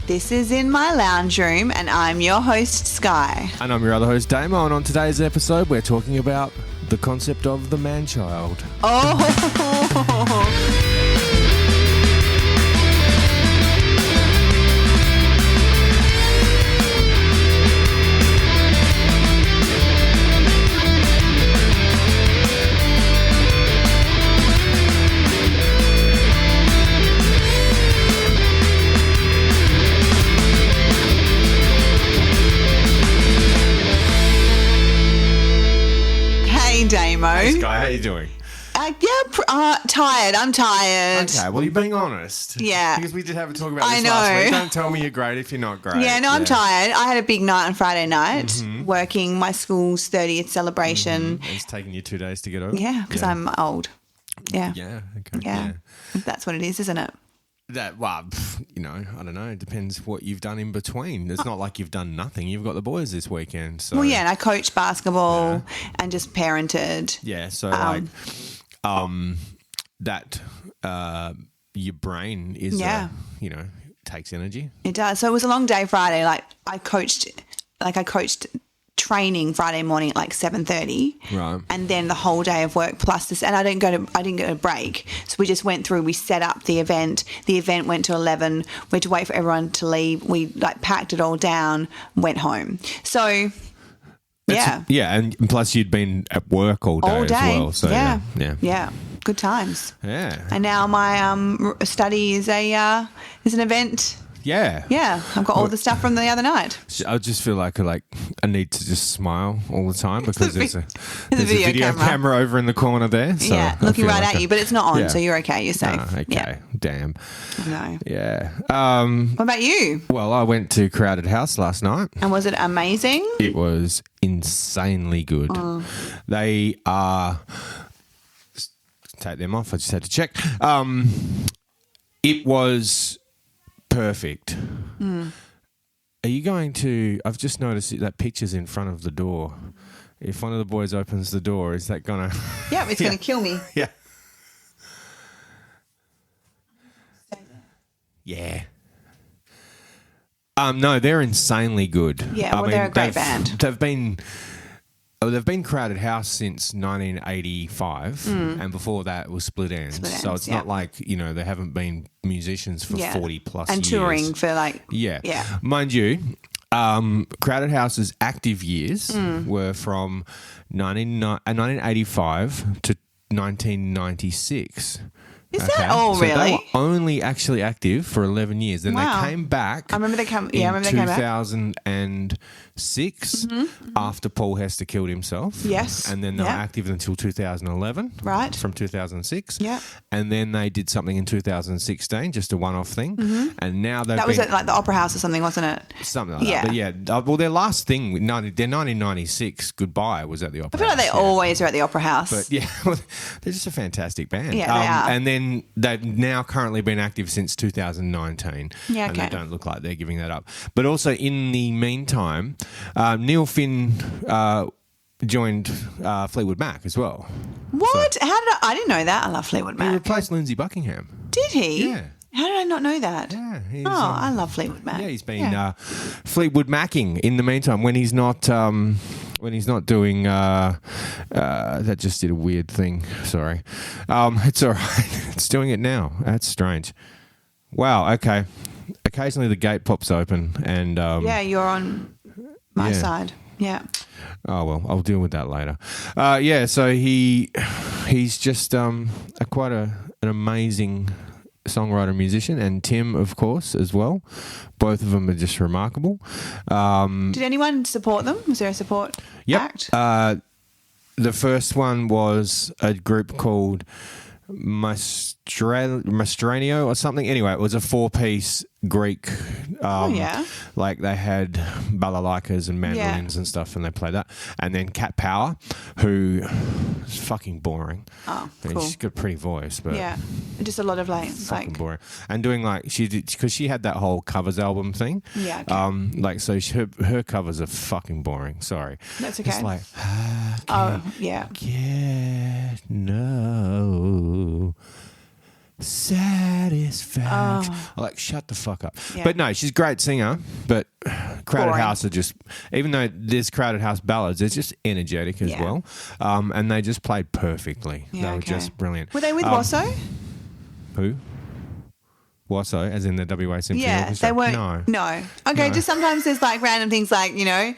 This is In My Lounge Room, and I'm your host, Sky. And I'm your other host, Damo, and on today's episode, we're talking about the concept of the man-child. Oh! Damo. Hey, Sky, how you doing? Tired. I'm tired. Okay, well, you're being honest. Yeah. Because we did have a talk about I this know. last week. Don't tell me you're great if you're not great. Yeah, no, I'm tired. I had a big night on Friday night, working my school's 30th celebration. It's taken you 2 days to get over? Yeah, because I'm old. Yeah. Yeah, okay. Yeah. That's what it is, isn't it? I don't know. It depends what you've done in between. It's not like you've done nothing. You've got the boys this weekend. So. Well, yeah, and I coached basketball and just parented. Yeah, so your brain is, takes energy. It does. So it was a long day Friday. I coached training Friday morning at 7:30, right? And then the whole day of work plus this, and I didn't get a break. So we just went through. We set up the event. The event went to 11. We had to wait for everyone to leave. We packed it all down, went home. So and plus you'd been at work all day. As well. So yeah, good times. Yeah, and now my study is an event. Yeah, I've got all the stuff from the other night. I just feel like I need to just smile all the time because there's a video camera over in the corner there. So yeah, looking right at you, but it's not on, so you're okay. You're safe. Okay, yeah. Damn. No. Yeah. What about you? Well, I went to Crowded House last night. And was it amazing? It was insanely good. They are... Take them off. I just had to check. It was... perfect. Are you going to... I've just noticed that picture's in front of the door. If one of the boys opens the door, is that going to... Yeah, it's going to kill me. Yeah. Yeah. No, they're insanely good. Yeah, they're a great band. They've been Crowded House since 1985, and before that it was Split Enz. So it's not like, they haven't been musicians for 40 plus years. And touring for Yeah. Mind you, Crowded House's active years were from 1985 to 1996. Is that all really? So they were only actually active for 11 years. Then they came back. I remember they came. Yeah, I remember they came back. 2006 after Paul Hester killed himself. Yes. And then they were active until 2011. Right. From 2006. Yeah. And then they did something in 2016, just a one-off thing. And now that was at the Opera House or something, wasn't it? Something like that. But well, their last thing, their 1996 Goodbye was at the Opera House. I feel like they always are at the Opera House. But they're just a fantastic band. Yeah, they are. And then they've now currently been active since 2019. Yeah, and they don't look like they're giving that up. But also in the meantime, Neil Finn joined Fleetwood Mac as well. What? So, I didn't know that. I love Fleetwood Mac. He replaced Lindsey Buckingham. Did he? Yeah. How did I not know that? Yeah. I love Fleetwood Mac. Yeah, he's been Fleetwood Macking in the meantime when he's not doing. That just did a weird thing. Sorry. It's all right. It's doing it now. That's strange. Wow. Okay. Occasionally the gate pops open and. You're on my side. Yeah. Oh well, I'll deal with that later. So he's just quite an amazing songwriter, musician, and Tim, of course, as well. Both of them are just remarkable. Did anyone support them? Was there a support act? The first one was a group called Mastranio or something. Anyway, it was a 4-piece Greek. Like they had balalaikas and mandolins and stuff, and they played that. And then Cat Power, who is fucking boring. Oh, cool. She's got a pretty voice, but just a lot of fucking boring. And doing she did because she had that whole covers album thing. Yeah. Okay. Her covers are fucking boring. Sorry. That's okay. It's like oh yeah. No. satisfaction. Oh. I'm like, shut the fuck up. Yeah. But no, she's a great singer. But Crowded Boring. House are just, even though there's Crowded House ballads, it's just energetic as Yeah. well. And they just played perfectly. Yeah, They were okay. just brilliant. Were they with Wasso? Who? Wasso, as in the WA Symphony Yeah, Orchestra? they weren't. No. Okay, No. just sometimes there's like random things like, you know,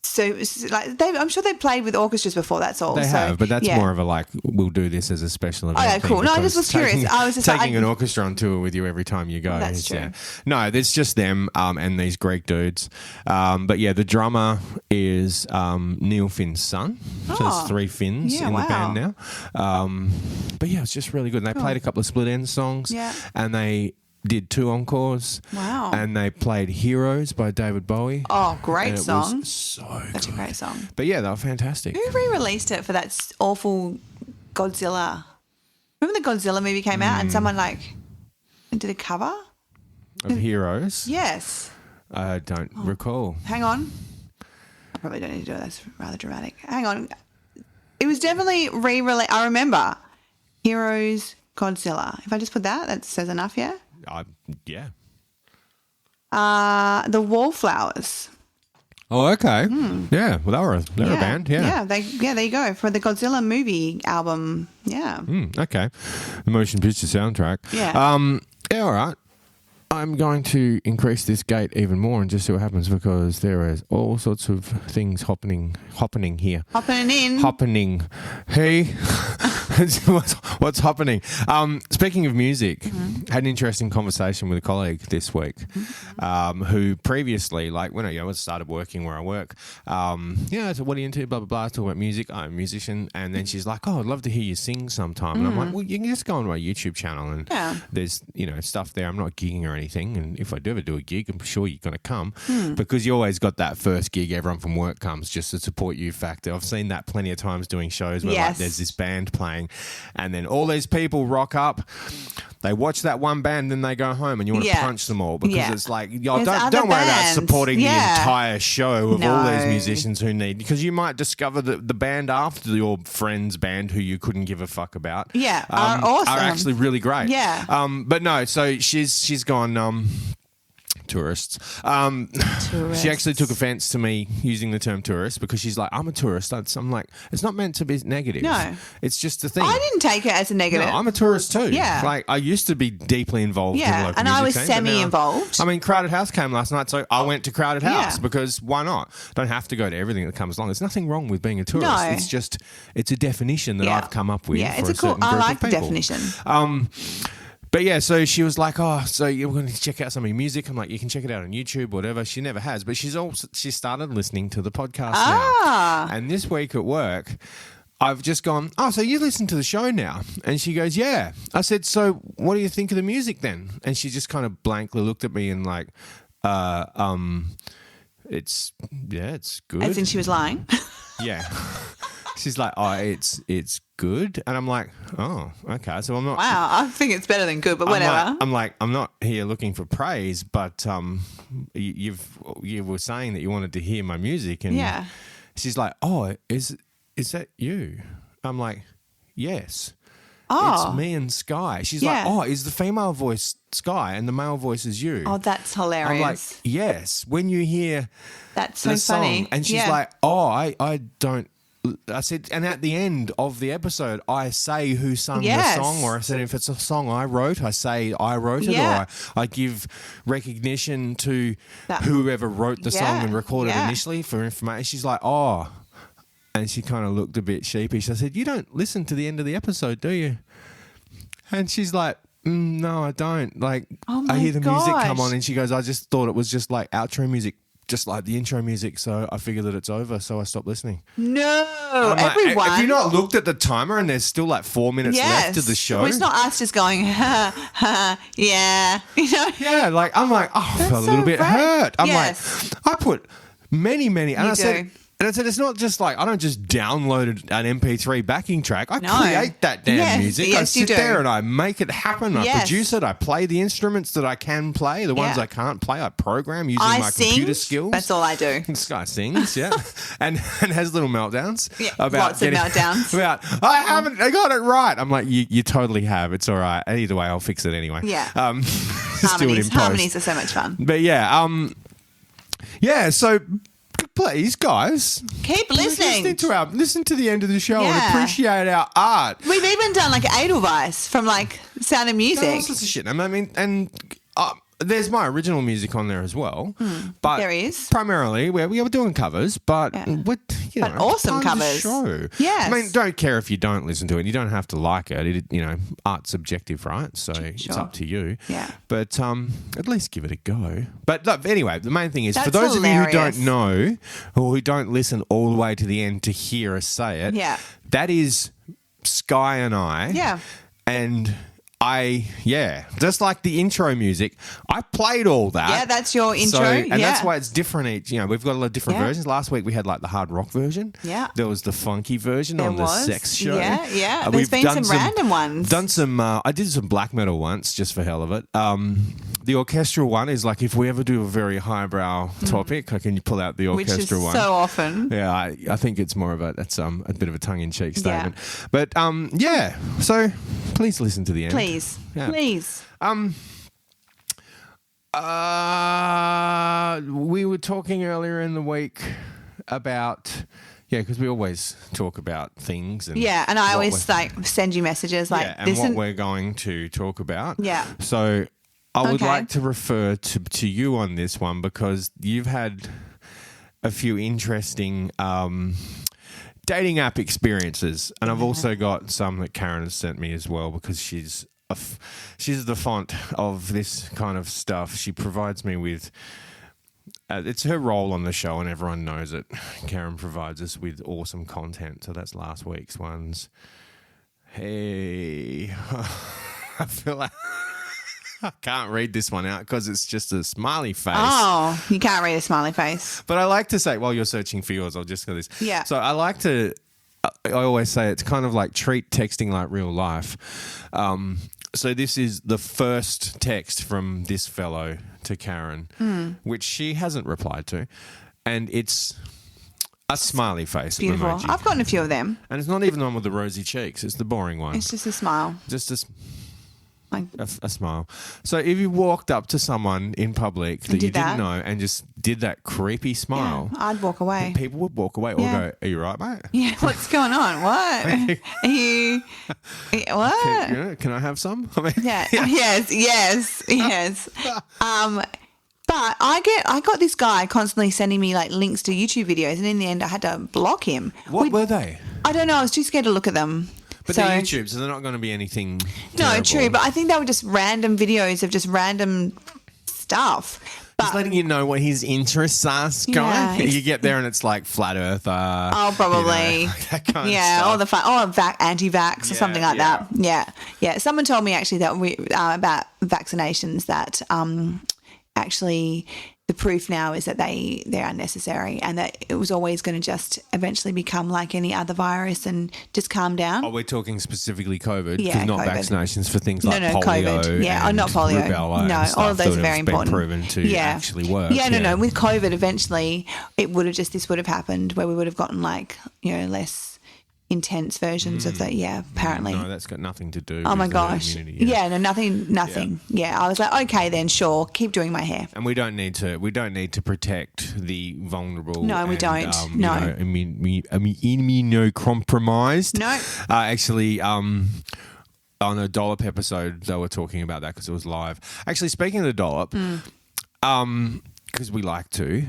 so like I'm sure they played with orchestras before. That's all. They so, have, but that's yeah. more of a like, we'll do this as a special event. Okay, cool. thing, No, I because just was curious. I was just taking like, an orchestra on tour with you every time you go. That's is, true. yeah. No, it's just them and these Greek dudes. But yeah, the drummer is Neil Finn's son. So Oh, there's 3 Finns yeah, in the wow. band now. But yeah, it's just really good. And they played a couple of split end songs. Yeah. And they did 2 encores. Wow. And they played Heroes by David Bowie. Oh, great and it song. was so That's a good. great song. But yeah, they were fantastic. Who re-released it for that awful Godzilla? Remember the Godzilla movie came out and someone like did a cover? Of Heroes? Yes. I don't recall. Hang on. I probably don't need to do it. That's rather dramatic. Hang on. It was definitely re-released. I remember Heroes Godzilla. If I just put that says enough, yeah? Yeah. The Wallflowers. Oh, okay. Yeah. Well, they were a band. Yeah. There you go. For the Godzilla movie album. Yeah. Okay. The motion picture soundtrack. Yeah. Yeah. All right. I'm going to increase this gate even more and just see what happens because there is all sorts of things happening here. Hopping in. Happening. Hey, what's happening? Speaking of music, had an interesting conversation with a colleague this week who previously, like when I started working where I work, so what are you into? Blah, blah, blah. Talk about music. I'm a musician. And then she's like, oh, I'd love to hear you sing sometime. And I'm like, well, you can just go on my YouTube channel and there's, stuff there. I'm not gigging or anything. And if I do ever do a gig, I'm sure you're going to come because you always got that first gig. Everyone from work comes just to support you factor. I've seen that plenty of times doing shows where like, there's this band playing and then all these people rock up. They watch that one band, then they go home, and you want to punch them all because it's like, don't worry about supporting the entire show of all these musicians who need, because you might discover that the band after your friend's band who you couldn't give a fuck about, are awesome, are actually really great. Yeah. But no, so she's gone. Tourists. She actually took offense to me using the term tourist because she's like, I'm a tourist. I'm like, it's not meant to be negative. No. It's just a thing. I didn't take it as a negative. No, I'm a tourist too. Yeah. Like, I used to be deeply involved in the local and I was music scene, but now- semi-involved. I mean, Crowded House came last night, so I went to Crowded House because why not? Don't have to go to everything that comes along. There's nothing wrong with being a tourist. No. It's just, it's a definition that I've come up with. Yeah, for it's a cool. certain I group like of the people. definition. But yeah, so she was like, oh, so you're going to check out some of your music? I'm like, you can check it out on YouTube, whatever. She never has, but she started listening to the podcast now. And this week at work, I've just gone, oh, so you listen to the show now? And she goes, yeah. I said, so what do you think of the music then? And she just kind of blankly looked at me and like, it's good. As in she was lying. Yeah. She's like, oh, it's good. And I'm like, oh, okay. So I'm not. Wow, I think it's better than good, but whatever. I'm not here looking for praise, but you were saying that you wanted to hear my music, and she's like, oh, is that you? I'm like, yes. Oh. It's me and Sky. She's like, oh, is the female voice Sky and the male voice is you? Oh, that's hilarious. I'm like, yes. When you hear that's so the song, funny. and she's like, oh, I don't. I said, and at the end of the episode, I say who sung the song, or I said if it's a song I wrote, I say I wrote it, or I give recognition to whoever wrote the song and recorded initially for information. She's like, oh, and she kind of looked a bit sheepish. I said, you don't listen to the end of the episode, do you? And she's like, no, I don't. Like, I hear the music come on, and she goes, I just thought it was just like outro music, just like the intro music, so I figured that it's over, so I stopped listening. No, everyone. Like, have you not looked at the timer and there's still like 4 minutes left of the show? Well, it's not us just going, ha, ha, yeah. You know? Yeah, like I'm like, oh, I felt a little bit hurt. I'm like, I put many, and I said, And I said, it's not just like I don't just download an MP3 backing track. I create that damn music. Yes, I sit there and I make it happen. I produce it. I play the instruments that I can play. The ones I can't play, I program using my computer skills. That's all I do. This guy sings, and has little meltdowns. Yeah, lots of meltdowns. I got it right. I'm like, you totally have. It's all right. And either way, I'll fix it anyway. Yeah. Harmonies are so much fun. But so please, guys, keep listening. Listen to the end of the show and appreciate our art. We've even done like Edelweiss from like Sound of Music. All sorts of shit. I mean, and there's my original music on there as well. But there is. Primarily, we were doing covers, but awesome covers. Show. Yes. I mean, don't care if you don't listen to it. You don't have to like it. Art's subjective, right? So it's up to you. Yeah. But at least give it a go. But look, anyway, the main thing is for those hilarious. of you who don't know or who don't listen all the way to the end to hear us say it, that is Sky and I. Yeah. And just like the intro music, I played all that. Yeah, that's your intro. And that's why it's different each. We've got a lot of different versions. Last week we had like the hard rock version. Yeah. There was the funky version the sex show. Yeah, yeah. There's been some random ones. Done some. I did some black metal once, just for hell of it. The orchestral one is like if we ever do a very highbrow topic, I can pull out the orchestral one. Which is so often. Yeah, I think it's more of a bit of a tongue-in-cheek statement. But so please listen to the end. Please. We were talking earlier in the week about because we always talk about things and and I always like send you messages like and what we're going to talk about. Yeah. So I would like to refer to you on this one because you've had a few interesting dating app experiences, and I've also got some that Karen has sent me as well because she's the font of this kind of stuff. She provides me with it's her role on the show, and everyone knows it. Karen provides us with awesome content. So that's last week's ones. Hey, I feel like I can't read this one out because it's just a smiley face. Oh, you can't read a smiley face. But I like to say, while you're searching for yours, I'll just go this. Yeah. So I like to, I always say it's kind of like treat texting like real life. So this is the first text from this fellow to Karen, which she hasn't replied to. And it's a smiley face beautiful emoji. I've gotten a few of them. And it's not even the one with the rosy cheeks. It's the boring one. It's just a smile. Just a smile. So if you walked up to someone in public that you didn't know and just did that creepy smile, I'd walk away. People would walk away or go, "Are you right, mate? Yeah, what's going on? What? Are you? What? Can I have some? I mean, Yes. But I got this guy constantly sending me like links to YouTube videos, and in the end I had to block him. What were they? I don't know. I was too scared to look at them. But they're YouTube, so they're not going to be anything terrible. No, true. But I think they were just random videos of just random stuff. But he's letting you know what his interests are, Sky. Yeah, you get there and it's like flat earther. Oh, probably. That kind of stuff. Or anti-vax or something like that. Yeah. Someone told me actually that about vaccinations that actually the proof now is that they're unnecessary and that it was always going to just eventually become like any other virus and just calm down. Oh, we're talking specifically COVID? Yeah, not COVID. vaccinations for things like polio COVID. Yeah, and not polio. Rubella. No, and all of those are very been important. Proven to actually work. Yeah, no. With COVID, eventually this would have happened where we would have gotten like, less intense versions of that. Yeah, apparently. No, that's got nothing to do with the gosh. immunity. Yeah, no, nothing. Yeah, I was like, okay then, sure, keep doing my hair. And we don't need to protect the vulnerable. No, we don't. Immunocompromised. No. Actually, on a Dollop episode, they were talking about that because it was live. Actually, speaking of the Dollop, because we like to.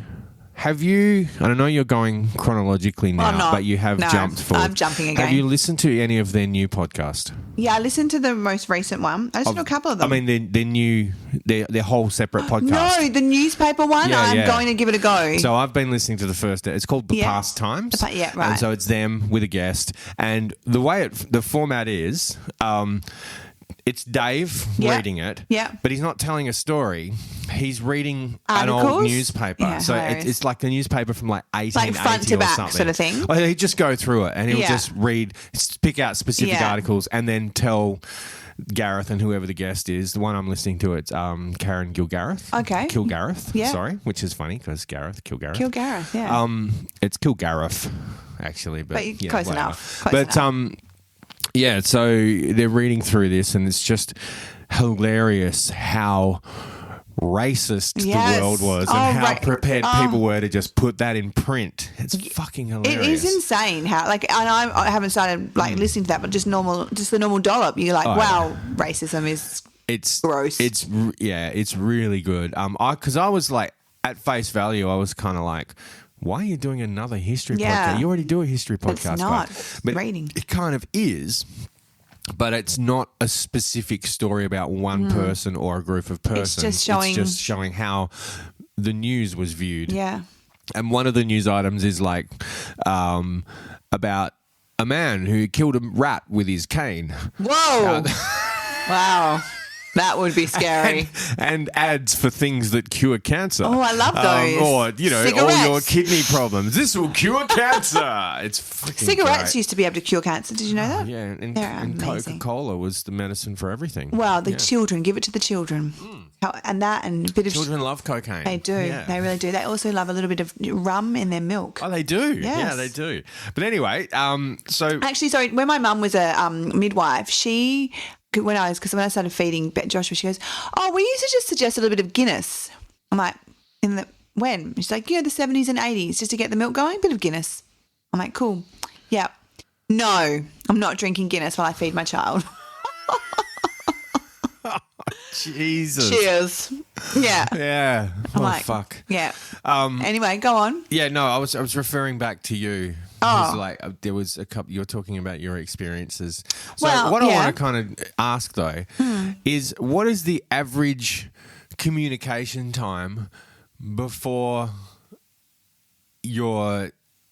Have you, I don't know you're going chronologically now, but you have jumped forward. I'm jumping again. Have you listened to any of their new podcast? Yeah, I listened to the most recent one. I listened to a couple of them. I mean, their whole separate podcast. No, the newspaper one, I'm going to give it a go. So I've been listening to the first, it's called The Past Times. Yeah, right. And so it's them with a guest. And the way the format is, it's Dave Yeah. reading it, Yeah. but he's not telling a story. He's reading an old Articles? newspaper. Yeah, so hilarious. it's like a newspaper from like 1880 Like front to or back something. sort of thing. Well, he'd just go through it and he'll Yeah. just pick out specific Yeah. articles and then tell Gareth and whoever the guest is. The one I'm listening to, it's Karen Gilgareth. Okay. Kilgareth, Yeah. sorry, which is funny because Gareth, Kilgareth. Kilgareth, yeah. It's Kilgareth, actually. But yeah, close whatever. enough. Close But enough. yeah, so they're reading through this and it's just hilarious how racist Yes. the world was Oh, and how right. prepared people were to just put that in print. It's fucking It hilarious. is insane how, like, and I haven't started like listening to that, but just the normal dollop. You're like, wow, racism is It's gross. It's really good. Because I was like, at face value, I was kind of like, why are you doing another history Yeah. podcast? You already do a history podcast. It's not. guy. It's But reading. it kind of is. But it's not a specific story about one person or a group of persons. just showing- It's just showing how the news was viewed. yeah. And one of the news items is like about a man who killed a rat with his cane. Whoa. Wow. That would be scary. And ads for things that cure cancer. Oh, I love those. Or, all Cigarettes. your kidney problems. This will cure cancer. It's freaking Cigarettes great. used to be able to cure cancer. Did you know that? Yeah, and They're amazing. Coca-Cola was the medicine for everything. Well, the Yeah. children, give it to the children. And that and a bit of... Children love cocaine. They do. Yeah. They really do. They also love a little bit of rum in their milk. Oh, they do. Yes. Yeah, they do. But anyway, so Actually, sorry, when my mum was a midwife, when I started feeding Joshua, she goes, "Oh, we used to just suggest a little bit of Guinness." I'm like, when? She's like, the 70s and 80s, just to get the milk going, bit of Guinness. I'm like, cool. Yeah. No, I'm not drinking Guinness while I feed my child. Jesus. Cheers. Yeah. Yeah. I'm Oh, like, fuck. Yeah. Anyway, go on. Yeah, no, I was referring back to you. Oh. It was like there was a couple. You were talking about your experiences. So Well, what I yeah. want to kind of ask though is, what is the average communication time before your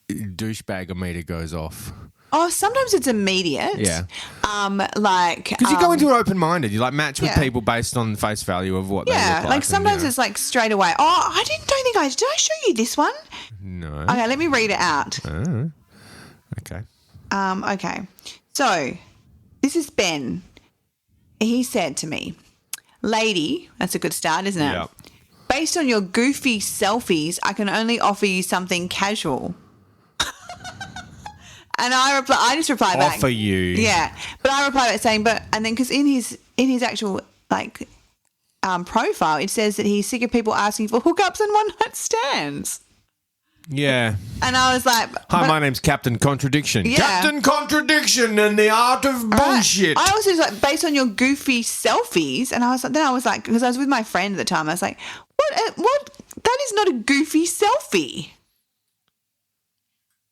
douchebag meter goes off? Oh, sometimes it's immediate. Yeah. Because You go into it open-minded. You like match with yeah. people based on face value of what they yeah, look like. like sometimes and, you it's like straight away. Oh, did I show you this one? know, no. Okay, let me read it out. Oh, okay. Okay. So, this is Ben. He said to me, "Lady," that's a good start, isn't it? Yep. "Based on your goofy selfies, I can only offer you something casual." And I just replied back. Offer you. Yeah. But I replied back saying, and then because in his actual profile, it says that he's sick of people asking for hookups and one-night stands. Yeah. And I was like, Hi, my name's Captain Contradiction. Yeah. Captain Contradiction and the art of bullshit. I also was like, based on your goofy selfies, and I was like, because I was with my friend at the time, I was like, what? That is not a goofy selfie.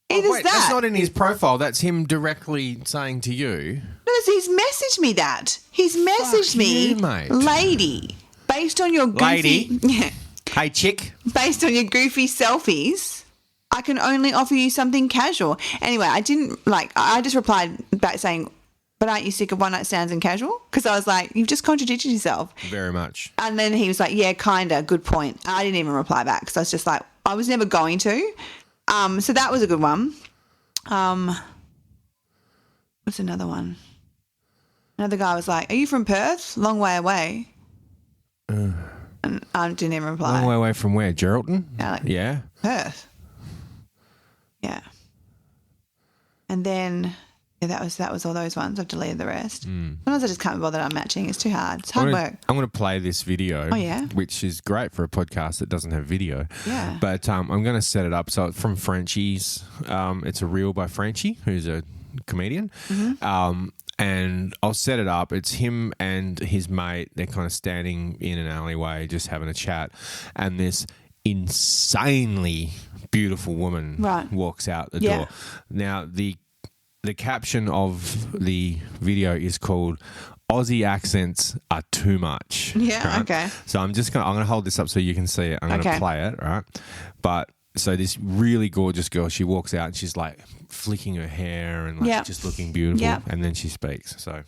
It is Wait, that. that's not in his profile. That's him directly saying to you. No, he's messaged me that. He's messaged me, you, mate. lady, based on your goofy, Lady? yeah, Hey, chick. based on your goofy selfies, I can only offer you something casual. Anyway, I just replied back saying, but aren't you sick of one-night stands and casual? Because I was like, you've just contradicted yourself. Very much. And then he was like, yeah, kinda, good point. I didn't even reply back because I was just like, I was never going to. So that was a good one. What's another one? Another guy was like, are you from Perth? Long way away. And I didn't even reply. Long way away from where? Geraldton? Yeah, Perth. Yeah. And then that was all those ones. I've deleted the rest. Sometimes I just can't be bothered unmatching. It's too hard. It's hard work. I'm going to play this video. Oh, yeah? Which is great for a podcast that doesn't have video. Yeah. But I'm going to set it up. So it's from Frenchie's. It's a reel by Frenchie, who's a comedian. And I'll set it up. It's him and his mate. They're kind of standing in an alleyway just having a chat. And this insanely beautiful woman walks out the door. Now, the caption of the video is called "Aussie accents are too much." Yeah, right? okay. So I'm gonna hold this up so you can see it. I'm gonna play it, right? But so this really gorgeous girl, she walks out and she's like flicking her hair and like just looking beautiful, and then she speaks. So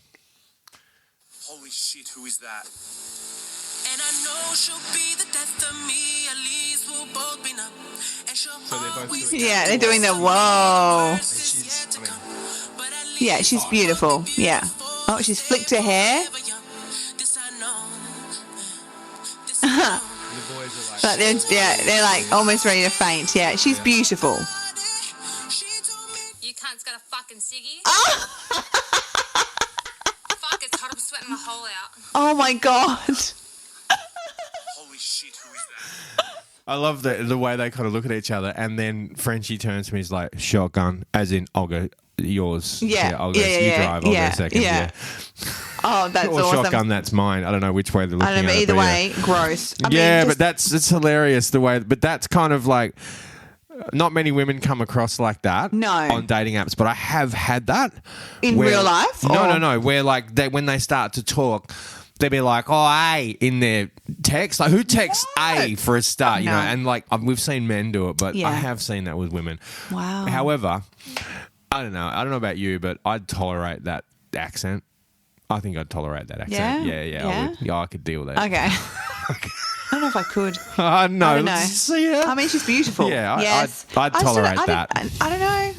Holy shit, who is that? And I know she'll be the death of me. At least we'll both be numb. And she'll always Yeah, they're doing the whoa. Yeah, she's beautiful. Yeah. Oh, she's flicked her hair. The boys are like, They're like almost ready to faint. Yeah, she's beautiful. You cunts got a fucking ciggy? Oh, Fuck, it's hot. I'm sweating my hole out. oh my god. Holy shit, who is that? I love the way they kind of look at each other, and then Frenchie turns to me, he's like, shotgun, as in, I'll go, yours. Yeah. I'll go, Yeah, you yeah, drive, I'll yeah, go second. yeah. Oh, that's Or awesome. shotgun, that's mine. I don't know which way they're looking I don't know, at but it, either but way, gross. I yeah, mean, but it's hilarious the way, but that's kind of like, not many women come across like that No. on dating apps, but I have had that. In real life, or- No. Where like when they start to talk, they'll be like, oh, A in their text. Like, who texts A for a start, you No. know? And like, we've seen men do it, but Yeah. I have seen that with women. Wow. However, I don't know about you, but I'd tolerate that accent. I think I'd tolerate that accent. Yeah? Yeah. Yeah? I would. Yeah, I could deal with that. Okay. I don't know if I could. No, I don't know. let's see it. I mean, she's beautiful. Yeah, yes. I'd I just don't know- tolerate that. I don't know.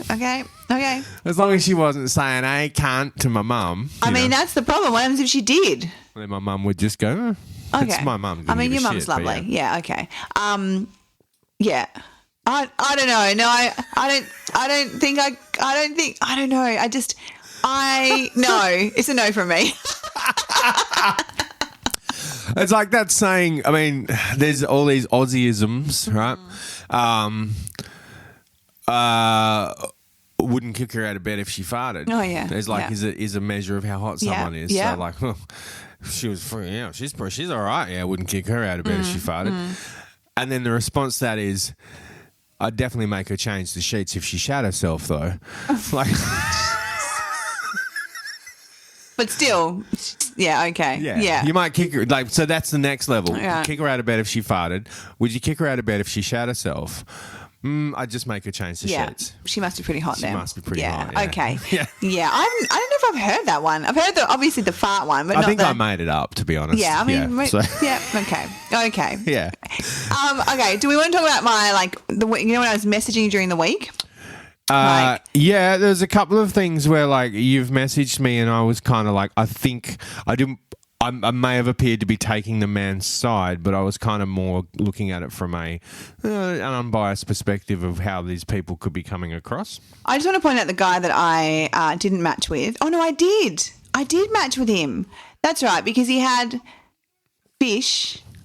Okay. As long as she wasn't saying, "Hey, can't" to my mum. I you mean, know, that's the problem. What happens if she did? then my mum would just go, Okay. it's my mum. I mean, your mum's lovely. Yeah. Okay. Yeah. I don't know. No, I don't know. No, it's a no from me. It's like that saying, I mean, there's all these Aussieisms, right? Wouldn't kick her out of bed if she farted. Oh, yeah. There's like, Yeah. is a measure of how hot Yeah. someone is. Yeah. So like, she was free. Yeah, she's all right. Yeah, I wouldn't kick her out of bed if she farted. And then the response to that is, I'd definitely make her change the sheets if she shat herself, though. Like, But still, yeah, okay. yeah, you might kick her. Like, so that's the next level. Yeah. Kick her out of bed if she farted. Would you kick her out of bed if she shat herself? I'd just make her change the sheets. She must be pretty hot then. must be pretty hot, yeah. Okay. Yeah. Yeah. I don't know if I've heard that one. I've heard obviously the fart one, but I not think the. I made it up, to be honest. Yeah, I mean, so, yeah. Okay. yeah. Okay. Do we want to talk about my when I was messaging you during the week? Like- Yeah, there's a couple of things where like you've messaged me and I was kind of like, I think I may have appeared to be taking the man's side, but I was kind of more looking at it from an unbiased perspective of how these people could be coming across. I just want to point out the guy that I didn't match with. Oh no, I did. I did match with him. That's right, because he had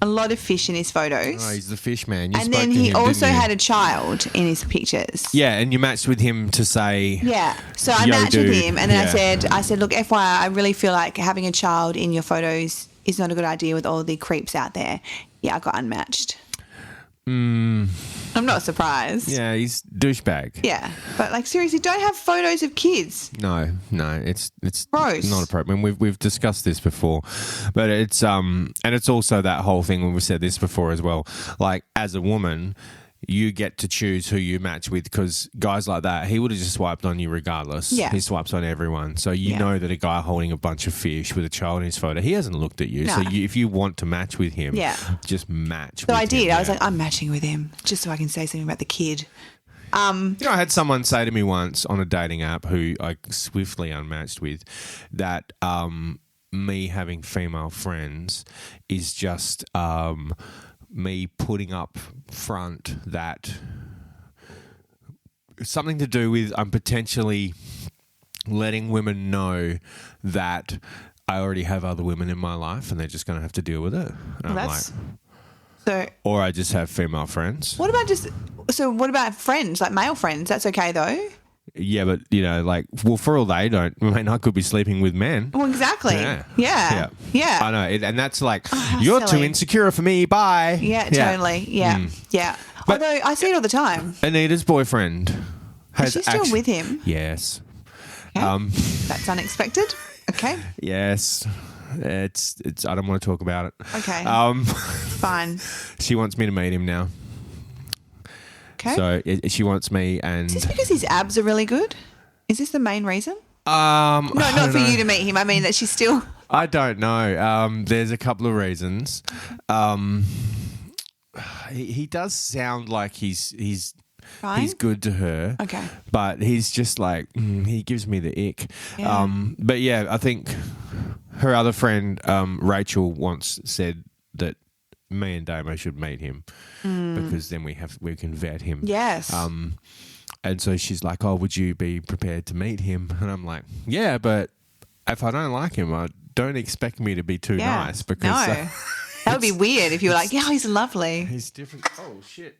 a lot of fish in his photos. Oh, he's the fish man. You and spoke then to he him, also didn't you? had a child in his pictures. Yeah, and you matched with him to say... Yeah. So I Yo, matched with dude. him and then Yeah. I said, look, FYI, I really feel like having a child in your photos is not a good idea with all the creeps out there. Yeah, I got unmatched. I'm not surprised. Yeah, he's douchebag. Yeah. But seriously, don't have photos of kids. No, it's Gross. not appropriate. And we've discussed this before, but it's and it's also that whole thing when we've said this before as well. Like as a woman, you get to choose who you match with because guys like that, he would have just swiped on you regardless. Yeah. He swipes on everyone, so you Yeah. know that a guy holding a bunch of fish with a child in his photo, he hasn't looked at you. So No. if you want to match with him, Yeah. just match. So with I did. him, I was yeah. like, I'm matching with him just so I can say something about the kid. You know, I had someone say to me once on a dating app who I swiftly unmatched with that me having female friends is just me putting up front that something to do with I'm potentially letting women know that I already have other women in my life and they're just going to have to deal with it. And I'm like, So or I just have female friends. what about friends, like male friends? That's okay though. Yeah, but, you know, like, well, for all they don't, I mean, I could be sleeping with men. Well, exactly. Yeah. I know. And that's like, how you're too silly. insecure for me. Bye. Yeah, totally. Yeah. Yeah. But- Although I see it all the time. Anita's boyfriend has Is she still with him? Yes. Okay. That's unexpected. Okay. Yes. It's. I don't want to talk about it. Okay. Fine. She wants me to meet him now. Okay. So she wants me and... Is this because his abs are really good? Is this the main reason? No, No, not for you to meet him. I mean that she's still... I don't know. There's a couple of reasons. He does sound like he's Fine? good to her. Okay. But he's just like he gives me the ick. Yeah. But yeah, I think her other friend Rachel once said that me and Damo should meet him because then we can vet him. Yes. And so she's like, "Oh, would you be prepared to meet him?" And I'm like, "Yeah, but if I don't like him, don't expect me to be too nice because no. That would be weird if you were like, yeah, he's lovely. he's different." Oh shit!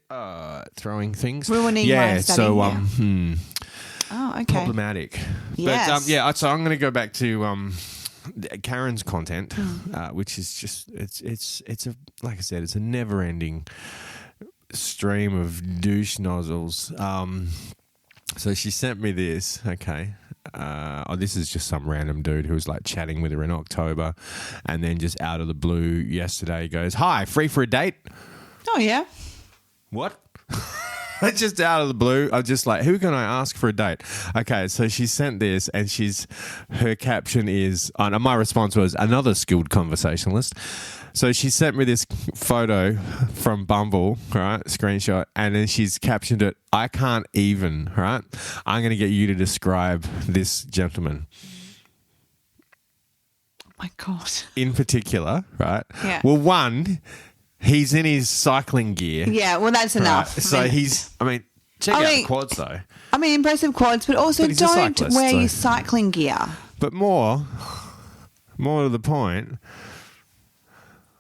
Throwing things, Ruining my study, So Oh, okay. problematic. Yes. But so I'm going to go back to Karen's content, which is just it's a like I said, it's a never ending stream of douche nozzles. So she sent me this. Okay. This is just some random dude who was like chatting with her in October, and then just out of the blue yesterday goes, "Hi, free for a date?" Oh, yeah. What? It's just out of the blue. I'm just like, who can I ask for a date? Okay, so she sent this, and her caption is, and my response was, "Another skilled conversationalist." So she sent me this photo from Bumble, right? Screenshot, and then she's captioned it, "I can't even," right? I'm going to get you to describe this gentleman. Oh, my God. In particular, right? Yeah. Well, one, he's in his cycling gear. Yeah, well, that's Right? enough. So check out the quads though. I mean, impressive quads, but also But he's a don't cyclist, wear so- your cycling gear. But more to the point.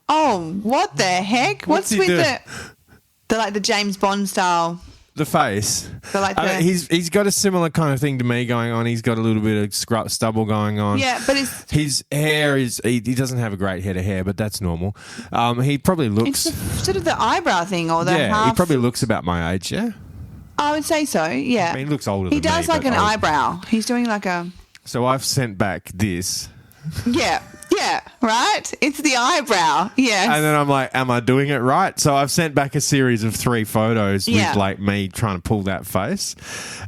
Oh, what the heck? What's he with do? the James Bond style? The face. So like I mean, he's got a similar kind of thing to me going on. He's got a little bit of stubble going on. Yeah, but it's His hair is... He doesn't have a great head of hair, but that's normal. He probably looks... sort of the eyebrow thing or the half. he probably looks about my age, yeah? I would say so, yeah. I mean, he looks older He than me. does like but an old. eyebrow. He's doing like a... So I've sent back this... Yeah, right? It's the eyebrow, yes. And then I'm like, am I doing it right? So I've sent back a series of 3 photos Yeah. with like me trying to pull that face.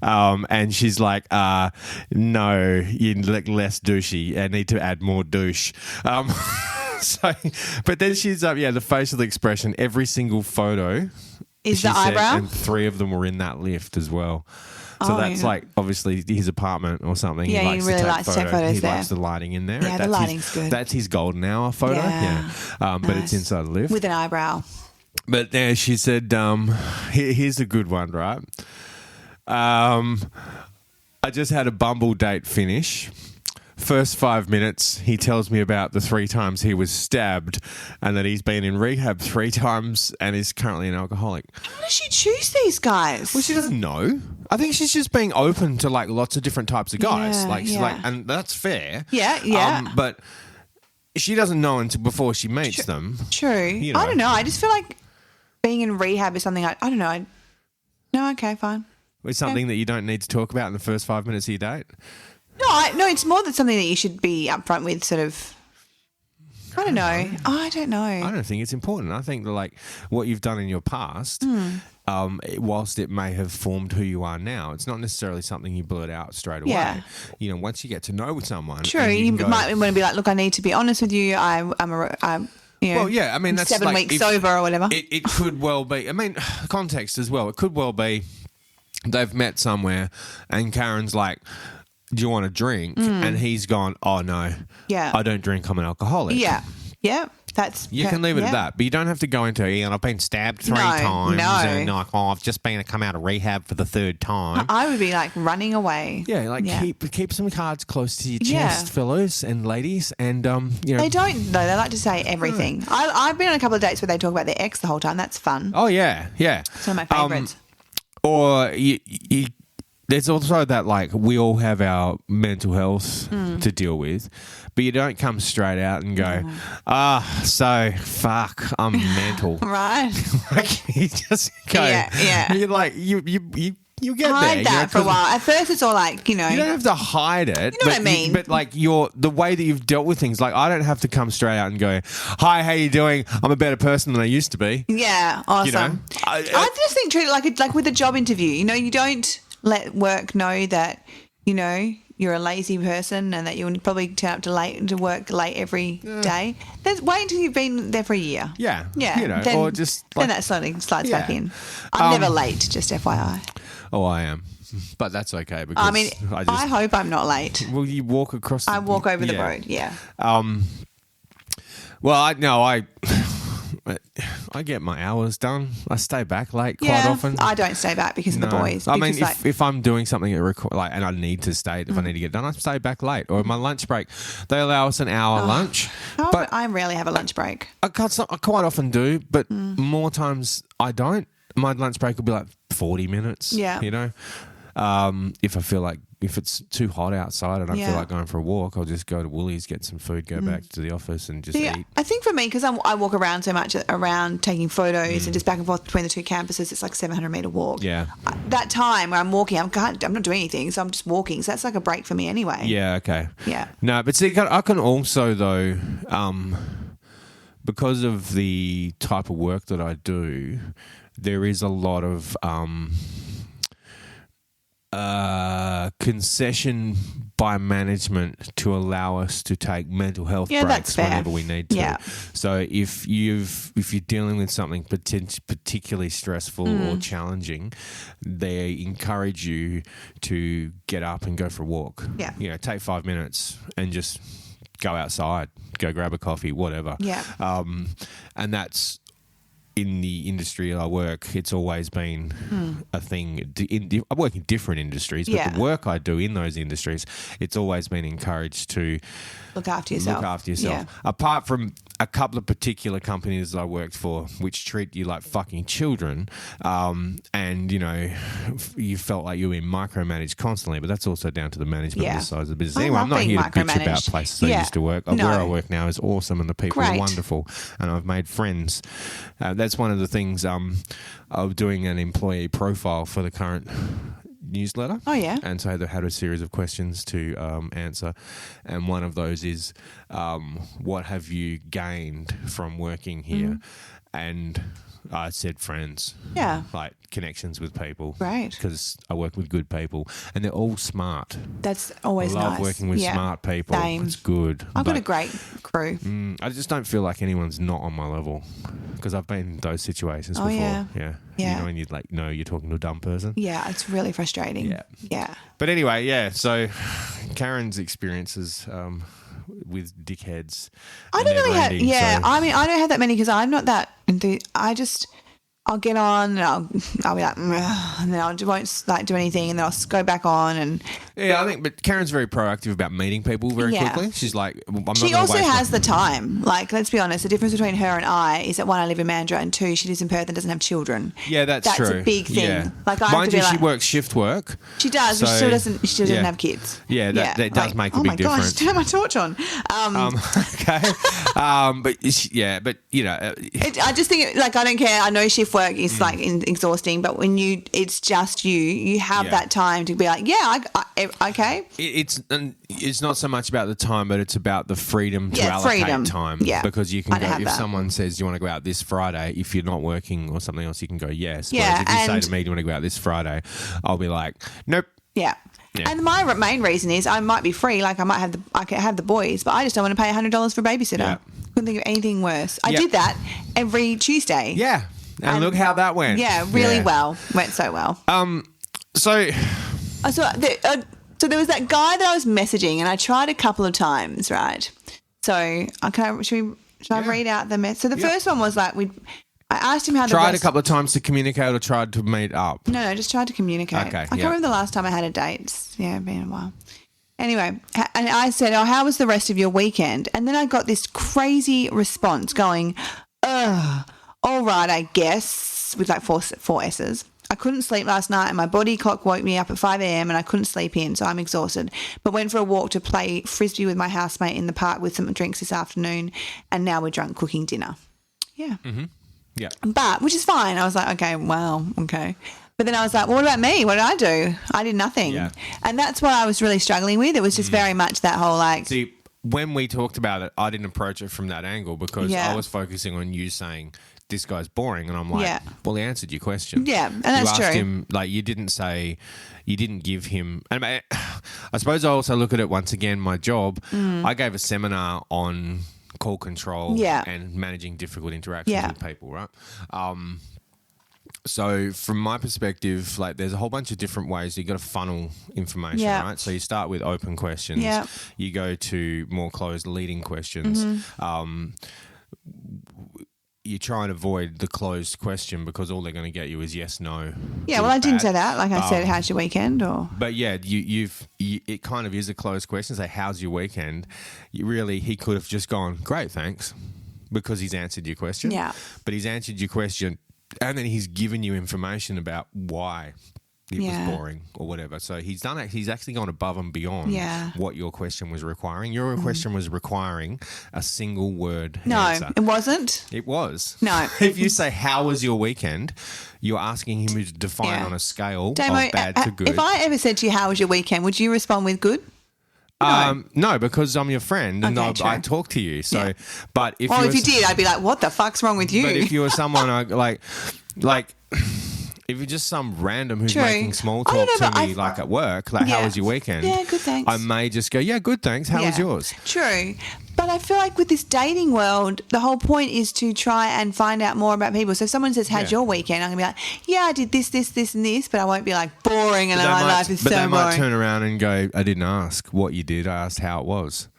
And she's like, no, you look less douchey. I need to add more douche. But then she's the facial expression, every single photo Is she the said, eyebrow? and 3 of them were in that lift as well. So that's like obviously his apartment or something. Yeah, he really likes to take photos He there. likes the lighting in there. Yeah, the lighting's good. That's his golden hour photo. Yeah. But it's Nice. inside the lift. With an eyebrow. But yeah, she said, here's a good one, right? I just had a Bumble date finish. First 5 minutes, he tells me about the 3 times he was stabbed and that he's been in rehab 3 times and is currently an alcoholic. How does she choose these guys? Well, she doesn't know. I think she's just being open to like lots of different types of guys. Yeah, She's yeah. like, and that's fair. Yeah. But she doesn't know until before she meets them. True. You know. I don't know. I just feel like being in rehab is something I don't know. No, okay, fine. It's something that you don't need to talk about in the first 5 minutes of your date. No, it's more than something that you should be upfront with, sort of. I don't know. I don't know. I don't think it's important. I think that like what you've done in your past, whilst it may have formed who you are now, it's not necessarily something you blurt out straight away. Yeah. You know, once you get to know someone, True. and You can go, might want to be like, look, I need to be honest with you. I'm you know, well, yeah. I mean, that's 7 like, weeks if- sober or whatever. It could well be. I mean, context as well. It could well be they've met somewhere, and Karen's like, "Do you want a drink?" And he's gone, "Oh no, Yeah. I don't drink. I'm an alcoholic." Yeah. That's You can leave it at that, but you don't have to go into, and I've been stabbed 3 No, times, no. and like, I've just come out of rehab for the 3rd time. I would be like running away. Yeah, like keep some cards close to your Yeah. chest, fellows and ladies, and you know. They don't though. They like to say everything. I've been on a couple of dates where they talk about their ex the whole time. That's fun. Oh yeah. It's one of my favourites. Or there's also that like we all have our mental health to deal with, but you don't come straight out and go, so fuck, I'm mental. Right. Like you just go, Yeah. You're like you get Hide there. that for a while. At first, it's all like, You don't have to hide it. You know what I mean? But like the way that you've dealt with things, like I don't have to come straight out and go, "Hi, how you doing? I'm a better person than I used to be." Yeah, awesome. You know? I just think treat it like with a job interview. You know, you don't let work know that, you know, you're a lazy person and that you'll probably turn up to work late every day, then wait until you've been there for a year. Yeah. Yeah. You know, then, or just then that slowly slides Yeah. back in. I'm never late, just FYI. Oh, I am. But that's okay because I mean, I hope I'm not late. Well, you walk across. I walk over the road. Yeah. Well, I get my hours done. I stay back late quite Yeah, often. I don't stay back because of the boys. I mean, because, if I'm doing something and I need to stay, if I need to get done, I stay back late. Or my lunch break, they allow us an hour lunch. But I rarely have a lunch break. I quite often do, but more times I don't. My lunch break will be like 40 minutes. Yeah. You know, if it's too hot outside and I feel like going for a walk, I'll just go to Woolies, get some food, go back to the office and just eat. I think for me, because I walk around so much, around taking photos and just back and forth between the two campuses, it's like 700-metre walk. Yeah. That time where I'm walking, I'm not doing anything, so I'm just walking. So that's like a break for me anyway. Yeah, okay. Yeah. No, but see, I can also, though, because of the type of work that I do, there is a lot of concession by management to allow us to take mental health that's breaks fair. whenever we need to. Yeah. So if you're dealing with something particularly stressful or challenging, they encourage you to get up and go for a walk. Yeah. You know, take 5 minutes and just go outside, go grab a coffee, whatever. Yeah. And that's in the industry I work, it's always been a thing. I work in different industries, but the work I do in those industries, it's always been encouraged to Look after yourself. Yeah. Apart from a couple of particular companies that I worked for, which treat you like fucking children, and you know, you felt like you were being micromanaged constantly. But that's also down to the management of the size of the business. Anyway, I'm not here to bitch about places I used to work. No. Where I work now is awesome, and the people are Great. wonderful, and I've made friends. That's one of the things of doing an employee profile for the current newsletter. Oh, yeah. And so they had a series of questions to answer. And one of those is, what have you gained from working here? And I said friends. Yeah. Like connections with people. Right. Because I work with good people. And they're all smart. That's always I love nice. working with smart people. Same. It's good. I've got a great crew. I just don't feel like anyone's not on my level because I've been in those situations before. Yeah. Yeah. Yeah. You know, when you're talking to a dumb person. Yeah, it's really frustrating. Yeah. Yeah. But anyway, yeah. So Karen's experiences with dickheads. I don't really have. ending, Yeah, so- I mean, I don't have that many because I'm not that. I'll get on and I'll be like, "Ugh," and then I won't like do anything, and then I'll go back on. And Yeah, I think, but Karen's very proactive about meeting people very Yeah. quickly. She's like, I'm not she gonna also waste has my- the time. Like, let's be honest, the difference between her and I is that one, I live in Mandurah, and two, she lives in Perth and doesn't have children. Yeah, that's true. That's a big thing. Yeah. Like, I have Mind to you, be she like, works shift work. she does, but she still doesn't. She doesn't Yeah. have kids. Yeah, that does make a big difference. Turn my torch on. Okay. But you know, I just think, like, I don't care. I know shift work is like exhausting, but when it's just you have Yeah. that time to be like, okay. it's not so much about the time, but it's about the freedom to Yeah, allocate freedom. time. Yeah. Because you I can don't go, have if that. someone says, do you want to go out this Friday? If you're not working or something else, you can go, yes. Yeah, Whereas if you say and- to me, do you want to go out this Friday? I'll be like, nope. Yeah. Yeah. And my main reason is I might be free, like I can have the boys, but I just don't want to pay $100 for a babysitter. Yeah. Couldn't think of anything worse. I Yeah. did that every Tuesday. Yeah. And look how that went. Yeah, really Yeah. well. Went so well. So, So there was that guy that I was messaging, and I tried a couple of times, right? So should I read out the message? So the first one was like I asked him how tried a couple of times to communicate or tried to meet up. No, just tried to communicate. Okay, I can't yeah. remember the last time I had a date. It's been a while. Anyway, and I said, how was the rest of your weekend? And then I got this crazy response going, all right, I guess, with like four S's. I couldn't sleep last night and my body clock woke me up at 5 a.m. and I couldn't sleep in, so I'm exhausted. But went for a walk to play frisbee with my housemate in the park with some drinks this afternoon, and now we're drunk cooking dinner. Yeah. Mm-hmm. Yeah. But, which is fine. I was like, okay, well, okay. But then I was like, well, what about me? What did I do? I did nothing. Yeah. And that's what I was really struggling with. It was just very much that whole like, See, when we talked about it, I didn't approach it from that angle because Yeah. I was focusing on you saying, this guy's boring. And I'm like, Yeah. well, he answered your question. Yeah, and that's you asked true. him, like, you didn't give him, and I suppose I also look at it once again, my job. I gave a seminar on call control and managing difficult interactions with people, right? So from my perspective, like there's a whole bunch of different ways you got to funnel information, right? So you start with open questions, you go to more closed leading questions. You try and avoid the closed question because all they're going to get you is yes, no. Yeah, well, I didn't say that. Like I said, how's your weekend? Or but yeah, it kind of is a closed question. Say, how's your weekend? He could have just gone, great, thanks, because he's answered your question. Yeah, but he's answered your question. And then he's given you information about why it was boring or whatever. So he's done it. He's actually gone above and beyond what your question was requiring. Your question was requiring a single word answer. No, it wasn't. It was. No. If you say, how was your weekend, you're asking him to define on a scale Damo, of bad to good. If I ever said to you, how was your weekend, would you respond with good? No, because I'm your friend and I talk to you. So, but if you did, I'd be like, "What the fuck's wrong with you?" But if you were someone like, if you're just some random who's making small talk to me, like at work, like, how was your weekend? Yeah, good, thanks. I may just go, yeah, good, thanks. How was yours? True. But I feel like with this dating world, the whole point is to try and find out more about people. So if someone says, how's your weekend? I'm going to be like, yeah, I did this, and this, but I won't be like boring and my life is so boring. But they might turn around and go, I didn't ask what you did. I asked how it was.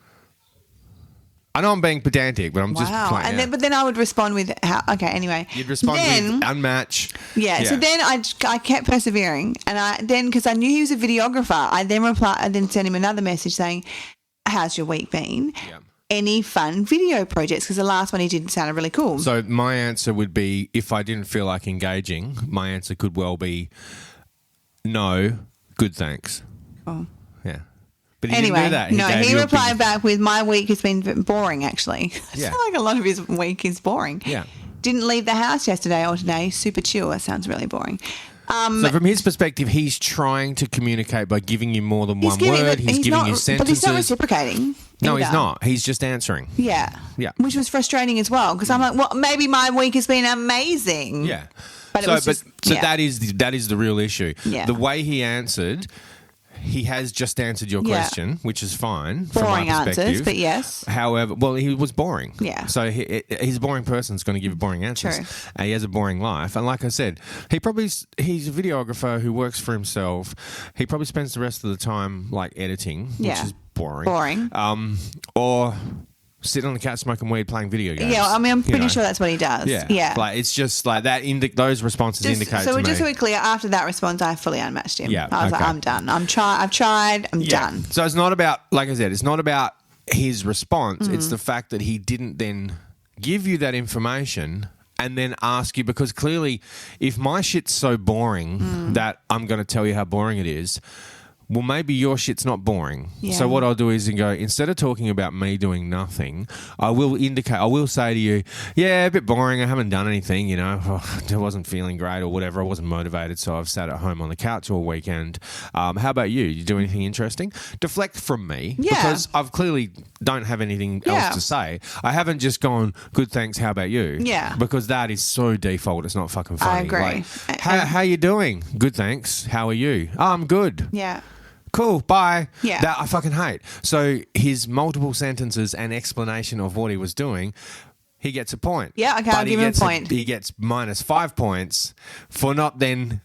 I know I'm being pedantic, but I'm just playing. But then I would respond with how. Okay, anyway. You'd respond with unmatch. Yeah. So then I kept persevering, and because I knew he was a videographer, I then sent him another message saying, "How's your week been? Yeah. Any fun video projects?" Because the last one he did sounded really cool. So my answer would be, if I didn't feel like engaging, my answer could well be, no, good, thanks. Oh. Yeah. But he didn't do that. He replied back with, my week has been boring, actually. I feel like a lot of his week is boring. Yeah. Didn't leave the house yesterday or today. Super chill. That sounds really boring. So from his perspective, he's trying to communicate by giving you more than one word. He's giving you sentences. But he's not reciprocating. No, he's not. He's just answering. Yeah. Yeah. Which was frustrating as well, because I'm like, well, maybe my week has been amazing. Yeah. But that is the real issue. Yeah. The way he answered, he has just answered your question, which is fine from my boring perspective. Answers, but yes. However, he was boring. Yeah. So he's a boring person. Is going to give boring answers. True. And he has a boring life. And like I said, he's a videographer who works for himself. He probably spends the rest of the time like editing, which is boring. Boring. Or sitting on the couch smoking weed, playing video games. Yeah, I mean, I'm pretty sure that's what he does. Yeah. Like, it's just like that. Those responses indicate to me. So so clear, after that response, I fully unmatched him. Yeah, I was like, I'm done. I've tried. I'm done. So it's not about, like I said, it's not about his response. It's the fact that he didn't then give you that information and then ask you, because clearly, if my shit's so boring that I'm going to tell you how boring it is, well, maybe your shit's not boring. Yeah. So what I'll do is instead of talking about me doing nothing, I will say to you, yeah, a bit boring. I haven't done anything, I wasn't feeling great or whatever. I wasn't motivated, so I've sat at home on the couch all weekend. How about you? You do anything interesting? Deflect from me, because I've clearly don't have anything else to say. I haven't just gone, good, thanks, how about you? Yeah. Because that is so default. It's not fucking funny. I agree. Like, how you doing? Good, thanks. How are you? Oh, I'm good. Yeah. Cool, bye. Yeah. That I fucking hate. So his multiple sentences and explanation of what he was doing, he gets a point. Yeah, okay, I'll give him a point. He gets -5 points for not then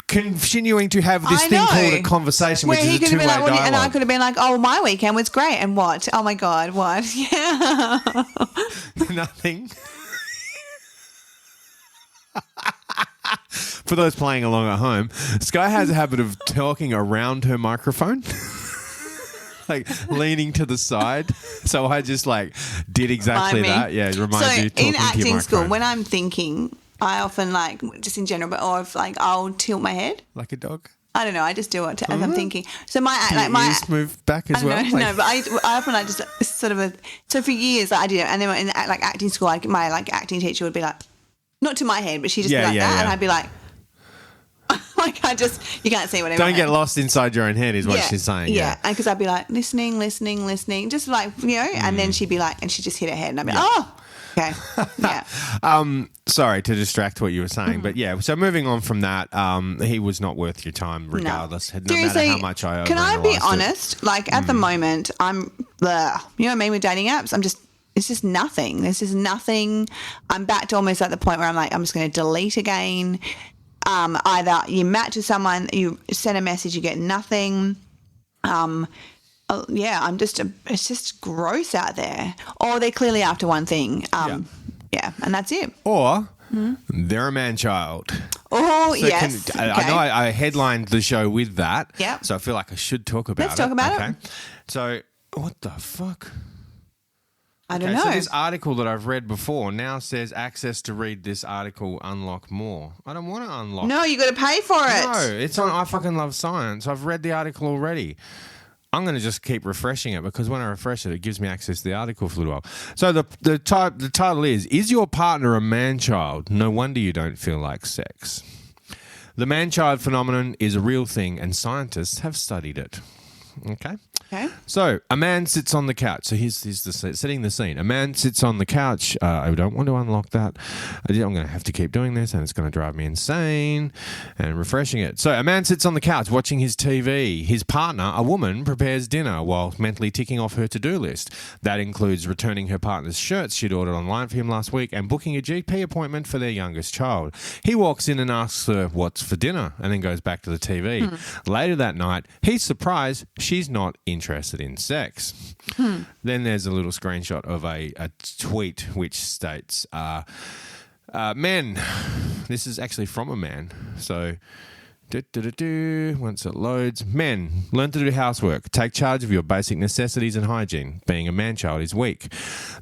continuing to have this thing called a conversation, which is a two-way dialogue. And I could have been like, oh, my weekend was great. And what? Oh, my God, what? Yeah. Nothing. For those playing along at home, Sky has a habit of talking around her microphone, like leaning to the side. So I just did exactly that. Yeah, remind you talking to your microphone. So in acting school, when I'm thinking, I often just in general, or if I'll tilt my head like a dog. I don't know. I just do it as I'm thinking. So my ears move back as well. No, but I often just sort of so for years I did it, and then in acting school, my acting teacher would be like, not to my head, but she just be like that, and I'd be like. like you can't see what I mean. Don't get lost inside your own head is what she's saying. Yeah, and because I'd be like listening, just like and then she'd be like, and she'd just hit her head, and I'd be like, oh, okay, yeah. Sorry to distract what you were saying, but yeah. So moving on from that, he was not worth your time, regardless. No Seriously, matter how much I can I be overanalyzed it. honest? Like at the moment, I'm, you know what I mean with dating apps. It's just nothing. There's just nothing. I'm back to almost at the point where I'm like, I'm just going to delete again. Either you match with someone, you send a message, you get nothing. It's just gross out there. Or they're clearly after one thing. Yeah, and that's it. Or they're a man-child. Oh, So yes. I know I headlined the show with that. Yeah. So I feel like I should talk about it. Let's talk about it. So what the fuck? I don't know. So this article that I've read before now says access to read this article, unlock more. I don't want to unlock. No, you got to pay for it. No, it's on I Fucking Love Science. I've read the article already. I'm going to just keep refreshing it because when I refresh it, it gives me access to the article for a little while. So the title is your partner a man-child? No wonder you don't feel like sex. The man-child phenomenon is a real thing and scientists have studied it. Okay. So a man sits on the couch. So here's setting the scene. A man sits on the couch. I don't want to unlock that. I'm going to have to keep doing this and it's going to drive me insane and refreshing it. So a man sits on the couch watching his TV. His partner, a woman, prepares dinner while mentally ticking off her to-do list. That includes returning her partner's shirts she'd ordered online for him last week and booking a GP appointment for their youngest child. He walks in and asks her what's for dinner and then goes back to the TV. Later that night, he's surprised she's not interested in sex. Then there's a little screenshot of a tweet which states, men, this is actually from a man, so once it loads, men, learn to do housework, take charge of your basic necessities and hygiene. Being a man-child is weak.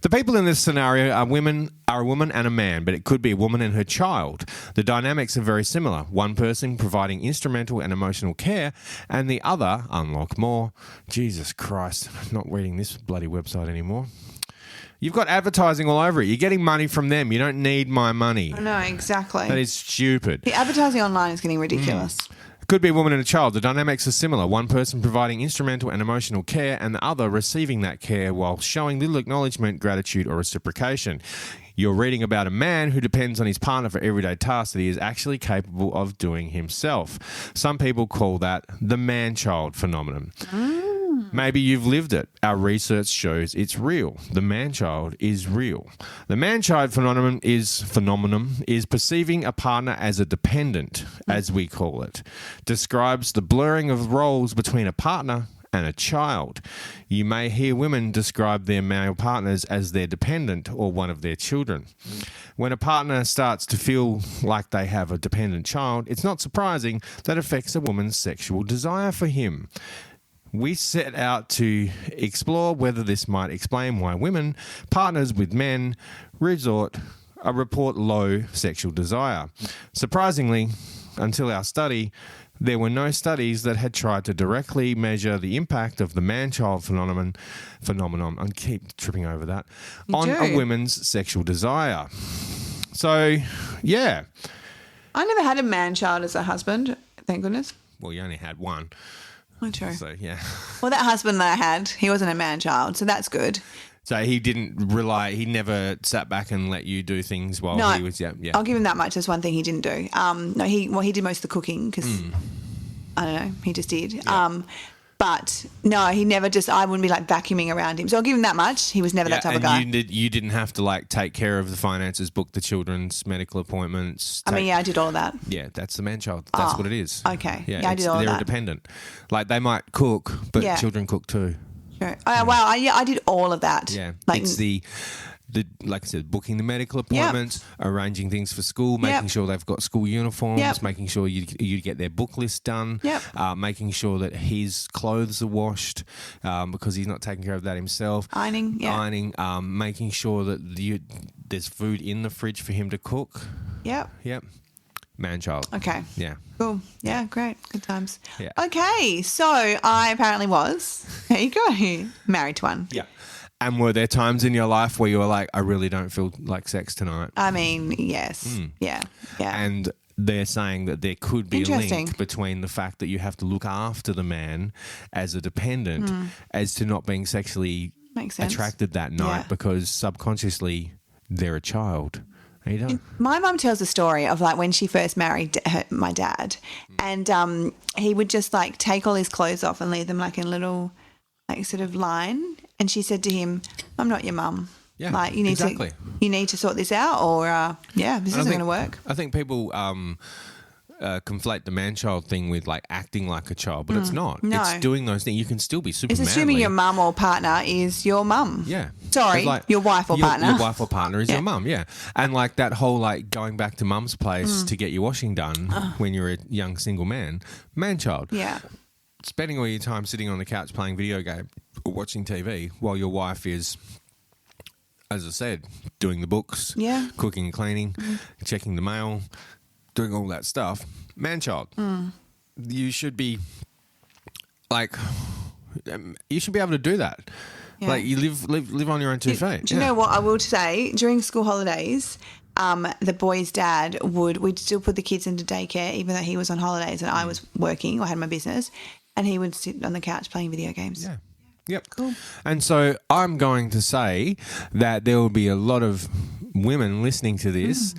The people in this scenario are a woman and a man, but it could be a woman and her child. The dynamics are very similar. One person providing instrumental and emotional care, and the other, unlock more. Jesus Christ, I'm not reading this bloody website anymore. You've got advertising all over it. You're getting money from them. You don't need my money. No, exactly. That is stupid. The advertising online is getting ridiculous. It could be a woman and a child. The dynamics are similar. One person providing instrumental and emotional care and the other receiving that care while showing little acknowledgement, gratitude or reciprocation. You're reading about a man who depends on his partner for everyday tasks that he is actually capable of doing himself. Some people call that the man-child phenomenon. Maybe you've lived it. Our research shows it's real. The man-child is real. The man-child phenomenon is perceiving a partner as a dependent, as we call it. Describes the blurring of roles between a partner and a child. You may hear women describe their male partners as their dependent or one of their children. When a partner starts to feel like they have a dependent child, it's not surprising that affects a woman's sexual desire for him. We set out to explore whether this might explain why women, partners with men, report low sexual desire. Surprisingly, until our study, there were no studies that had tried to directly measure the impact of the man-child phenomenon, I keep tripping over that, on a woman's sexual desire. So, yeah. I never had a man-child as a husband, thank goodness. Well, you only had one. Oh, true. So, yeah. Well, that husband that I had, he wasn't a man-child, so that's good. So he he never sat back and let you do things while he was, yeah. I'll give him that much. That's one thing he didn't do. He did most of the cooking because, I don't know, he just did. Yeah. But no, he never I wouldn't be like vacuuming around him. So I'll give him that much. He was never that type of guy. You didn't have to like take care of the finances, book the children's medical appointments. I did all of that. Yeah, that's the man-child. That's what it is. Okay. Yeah, I did all of that. They're dependent. Like they might cook, but children cook too. Sure. Wow. I did all of that. Yeah. Like, it's the like I said, booking the medical appointments, arranging things for school, making sure they've got school uniforms, making sure you get their book list done, making sure that his clothes are washed because he's not taking care of that himself. Ironing, making sure that there's food in the fridge for him to cook. Yep. Man-child. Okay. Yeah. Cool. Yeah, great. Good times. Yeah. Okay, so I apparently was, there you go, married to one. Yeah. And were there times in your life where you were like, I really don't feel like sex tonight? I mean, yes. Yeah. And they're saying that there could be a Interesting. link between the fact that you have to look after the man as a dependent as to not being sexually Makes sense. attracted that night Yeah. because subconsciously they're a child. You know? My mum tells a story of like when she first married my dad, and he would just like take all his clothes off and leave them like in a little like sort of line. And she said to him, "I'm not your mum. Yeah, like you need exactly. you need to sort this out, or this isn't going to work." I think people conflate the man-child thing with like acting like a child, but it's not. No. It's doing those things. You can still be super It's assuming manly. your mum or partner is your mum. Yeah. Sorry, It's like your wife or partner. Your wife or partner is Yeah. your mum, yeah. And like that whole like going back to mum's place to get your washing done when you're a young single man-child. Yeah. Spending all your time sitting on the couch playing video game or watching TV while your wife is, as I said, doing the books, Yeah. cooking and cleaning, checking the mail, doing all that stuff. Man-child. You should be like, you should be able to do that. Yeah. Like you live on your own two feet. Do you know what I will say? During school holidays, the boy's dad we'd still put the kids into daycare even though he was on holidays and I was working or had my business, and he would sit on the couch playing video games. Yeah. Yep. Cool. And so I'm going to say that there will be a lot of women listening to this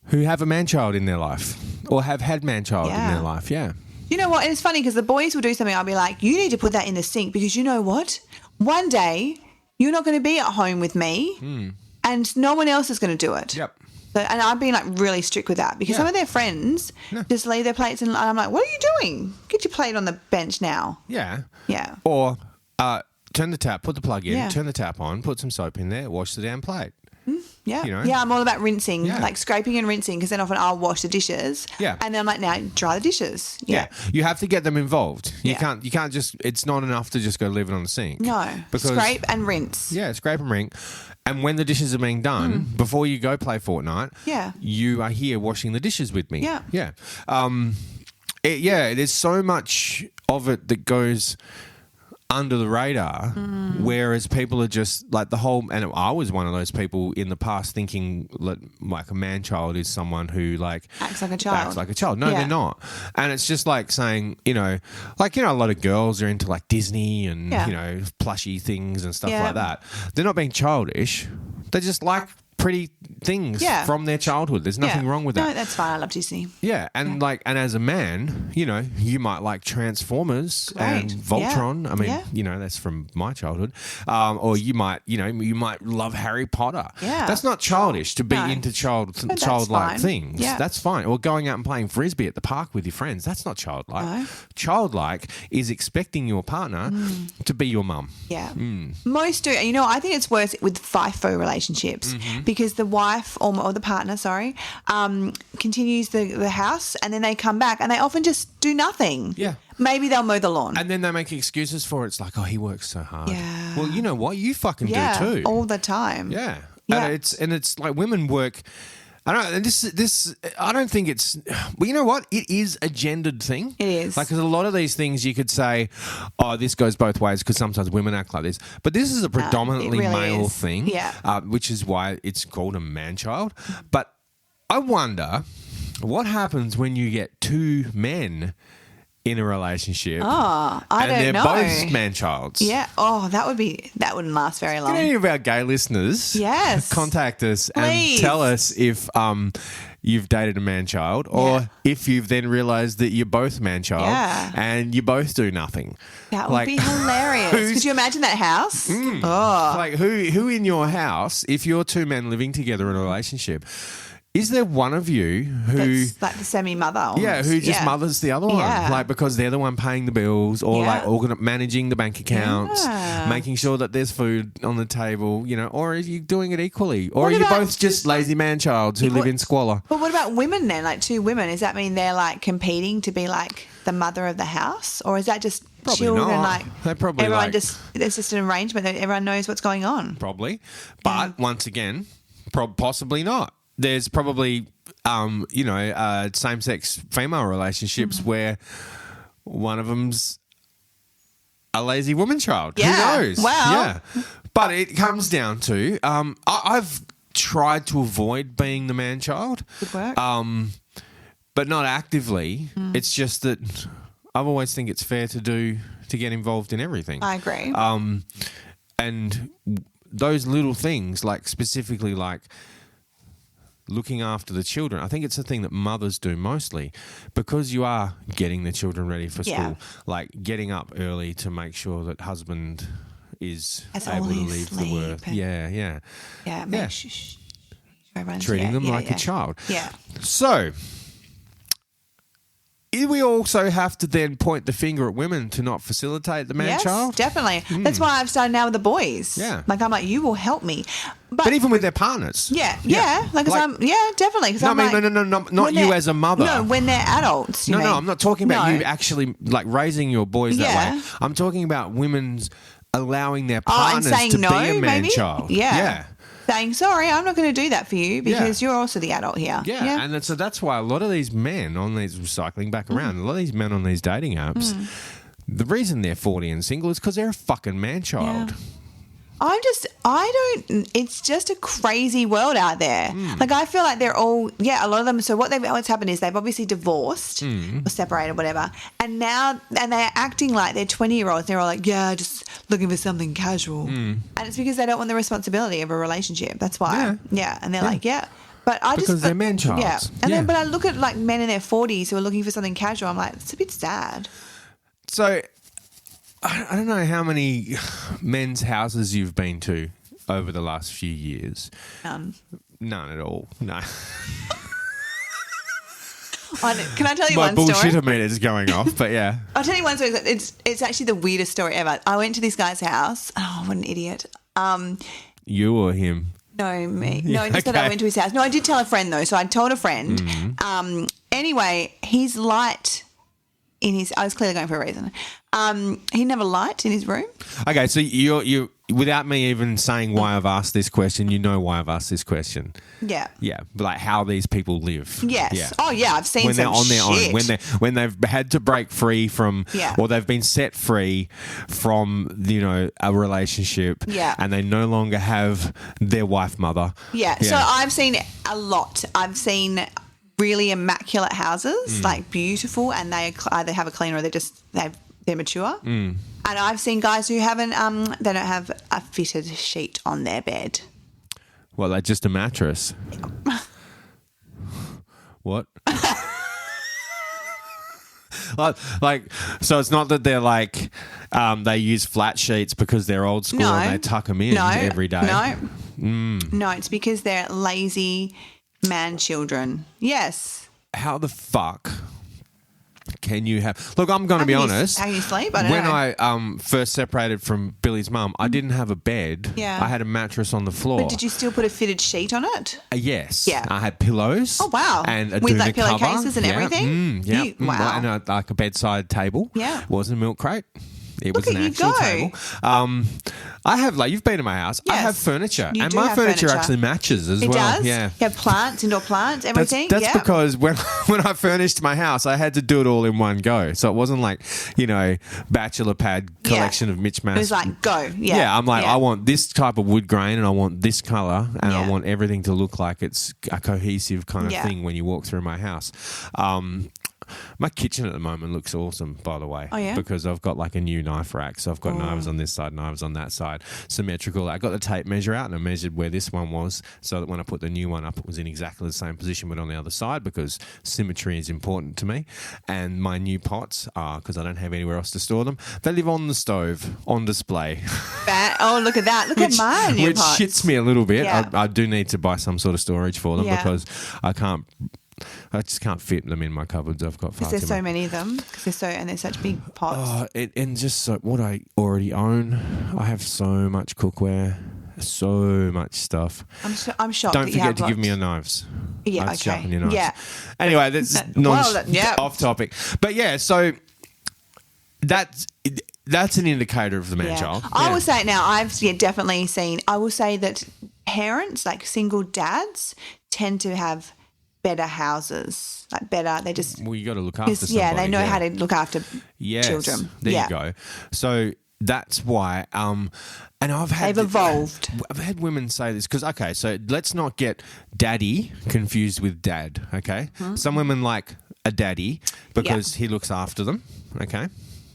who have a man-child in their life or have had man-child in Yeah. their life. Yeah. You know what? And it's funny because the boys will do something. I'll be like, you need to put that in the sink because you know what? One day you're not going to be at home with me and no one else is going to do it. Yep. So, and I've been like really strict with that because Yeah. some of their friends just leave their plates and I'm like, what are you doing? Get your plate on the bench now. Yeah. Yeah. Or turn the tap, put the plug in, Yeah. turn the tap on, put some soap in there, wash the damn plate. Yeah. You know? Yeah, I'm all about rinsing, Yeah. like scraping and rinsing because then often I'll wash the dishes. Yeah. And then I'm like, now dry the dishes. Yeah. You have to get them involved. You Yeah. can't just, it's not enough to just go leave it on the sink. No. Because- Scrape and rinse. Yeah, scrape and ring. And when the dishes are being done, before you go play Fortnite, Yeah. you are here washing the dishes with me. Yeah. Yeah. There's so much of it that goes under the radar, whereas people are just like the whole, and I was one of those people in the past thinking like a man-child is someone who like Acts like a child. acts like a child. No, Yeah. they're not. And it's just like saying, a lot of girls are into like Disney and, Yeah. plushy things and stuff Yeah. like that. They're not being childish. They just like pretty things Yeah. from their childhood. There's nothing Yeah. wrong with No, that. that's fine. I love Disney. Yeah, and and as a man, you might like Transformers and Great. Voltron. Yeah. I mean, that's from my childhood. Or you might love Harry Potter. Yeah. That's not childish to be No. into that's childlike fine. things. Yeah. That's fine. Or going out and playing frisbee at the park with your friends. That's not childlike. No. Childlike is expecting your partner to be your mum. Yeah. Most do. And I think it's worse with FIFO relationships because the wife or the partner, continues the house and then they come back and they often just do nothing. Yeah. Maybe they'll mow the lawn. And then they make excuses for it. It's like, oh, he works so hard. Yeah. Well, you know what? You fucking yeah. do too. All the time. Yeah. Yeah. And it's like women work. I don't. And this. I don't think it's. Well, you know what? It is a gendered thing. It is. Like, 'cause a lot of these things you could say, oh, this goes both ways because sometimes women act like this. But this is a predominantly really male is. thing. Yeah. Which is why it's called a man-child. But I wonder what happens when you get two men in a relationship. Oh, I and don't they're know. both man-childs. Yeah. Oh, that wouldn't last very long. Can any of our gay listeners Yes. contact us Please. and tell us if you've dated a man-child or Yeah. if you've then realised that you're both man-child Yeah. and you both do nothing? That would Like, be hilarious. who's- Could you imagine that house? Oh, Like who in your house, if you're two men living together in a relationship, is there one of you who... that's like the semi-mother. Yeah, almost. who just mothers the other one, Yeah. like because they're the one paying the bills, or Yeah. like managing the bank accounts, Yeah. making sure that there's food on the table, or are you doing it equally, or What are you about both just lazy man-childs who live in squalor? But what about women then? Like two women, does that mean they're like competing to be like the mother of the house, or is that just Probably children? not. Like They probably everyone like- just it's just an arrangement that everyone knows what's going on. Probably, but once again, possibly not. There's probably, same-sex female relationships where one of them's a lazy woman child. Yeah. Who knows? Wow. Yeah. But it comes down to, I've tried to avoid being the man child. Good work. but not actively. It's just that I've always think it's fair to get involved in everything. I agree. And those little things, like specifically like looking after the children, I think it's the thing that mothers do mostly, because you are getting the children ready for school, Yeah. like getting up early to make sure that husband is Has all able to his leave for sleep work. and- Yeah. Yeah, Yeah. everyone's Treating them like yeah. a child. Yeah. So, we also have to then point the finger at women to not facilitate the man-child? Yes, definitely. That's why I've started now with the boys. Yeah. Like, I'm like, you will help me. But even with their partners. Yeah. Like- Definitely. 'Cause No, I'm I mean, like, no, not when you they're- as a mother. No, when they're adults. you No, mean. I'm not talking about No. you actually like raising your boys that Yeah. way. I'm talking about women's allowing their Oh, and partners saying to no, be a maybe? man-child. Yeah. Saying, sorry, I'm not going to do that for you because you're also the adult here. Yeah, and so that's why a lot of these men on these cycling back around, a lot of these men on these dating apps, the reason they're 40 and single is because they're a fucking man-child. Yeah. It's just a crazy world out there. Like, I feel like they're all, a lot of them. So what's happened is they've obviously divorced or separated, whatever. And now, they're acting like they're 20-year-olds. They're all like, just looking for something casual. And it's because they don't want the responsibility of a relationship. That's why. Yeah. And they're like, But Because they're man-childs. Yeah. And Yeah. then, but I look at like men in their 40s who are looking for something casual. I'm like, it's a bit sad. So I don't know how many men's houses you've been to over the last few years. None None at all. No. Can I tell you My one bullshit story? meter is going off, but yeah. I'll tell you one story. It's actually the weirdest story ever. I went to this guy's house. Oh, what an idiot. You or him? No, me. No, just that Okay. I went to his house. No, I did tell a friend though. So I told a friend. Anyway, he's light in his. I was clearly going for a reason. He didn't have a light in his room. Okay, so you without me even saying why I've asked this question, you know why I've asked this question. Yeah. Yeah, like how these people live. Yes. Yeah. Oh yeah, I've seen When they're some on their shit. own, when they've had to break free from, Yeah. or they've been set free from, a relationship, Yeah. and they no longer have their wife mother. Yeah. So I've seen a lot. I've seen really immaculate houses, like beautiful, and they either have a cleaner or they're mature. And I've seen guys who haven't. They don't have a fitted sheet on their bed. Well, like just a mattress. What? So it's not that they're like they use flat sheets because they're old school No. and they tuck them in every day. No, it's because they're lazy man children. Yes. How the fuck can you have? Look, I'm going to be honest. How can you sleep? I don't When know. I first separated from Billy's mum, I didn't have a bed. Yeah. I had a mattress on the floor. But did you still put a fitted sheet on it? Yes. Yeah. I had pillows. Oh, wow. And a With, doona like, cover. pillowcases and everything? Yeah. Wow. And like a bedside table. Yeah. It wasn't a milk crate. It Look was an at you actual go. table. I have, like, you've been to my house. I Yes. have furniture. You And do my have furniture furniture. actually matches as It well. does? Yeah. You have plants, indoor plants, everything? That's yeah. because when I furnished my house, I had to do it all in one go. So it wasn't like, bachelor pad collection of mismatched. It was like, go. Yeah. Yeah, I'm like, Yeah. I want this type of wood grain and I want this colour and I Yeah. want everything to look like it's a cohesive kind of Yeah. thing when you walk through my house. My kitchen at the moment looks awesome, by the way. Oh, yeah? Because I've got like a new knife rack. So I've got knives on this side, knives on that side. Symmetrical. I got the tape measure out and I measured where this one was so that when I put the new one up, it was in exactly the same position but on the other side because symmetry is important to me. And my new pots are, because I don't have anywhere else to store them, they live on the stove, on display. Oh, look at that. Look at mine. Which shits me a little bit. Yeah. I do need to buy some sort of storage for them Yeah. because I just can't fit them in my cupboards. I've got far Because there's too so many. many of them. Because they're such big pots. And just what I already own, I have so much cookware, so much stuff. I'm shocked. Don't that you forget have to give me lots. your knives. Yeah, I'd okay. sharpen your knives. Yeah. Anyway, that's yeah. off topic. But yeah, so that's an indicator of the man child. I Yeah. will say it now. I've definitely seen. I will say that parents, like single dads, tend to have better houses, like better. They just Well, you got to look after somebody. they know how to look after Yes, children. There yeah. you go. So that's why. And They've evolved. I've had women say this because so let's not get daddy confused with dad. Okay, Hmm? some women like a daddy because he looks after them. Okay.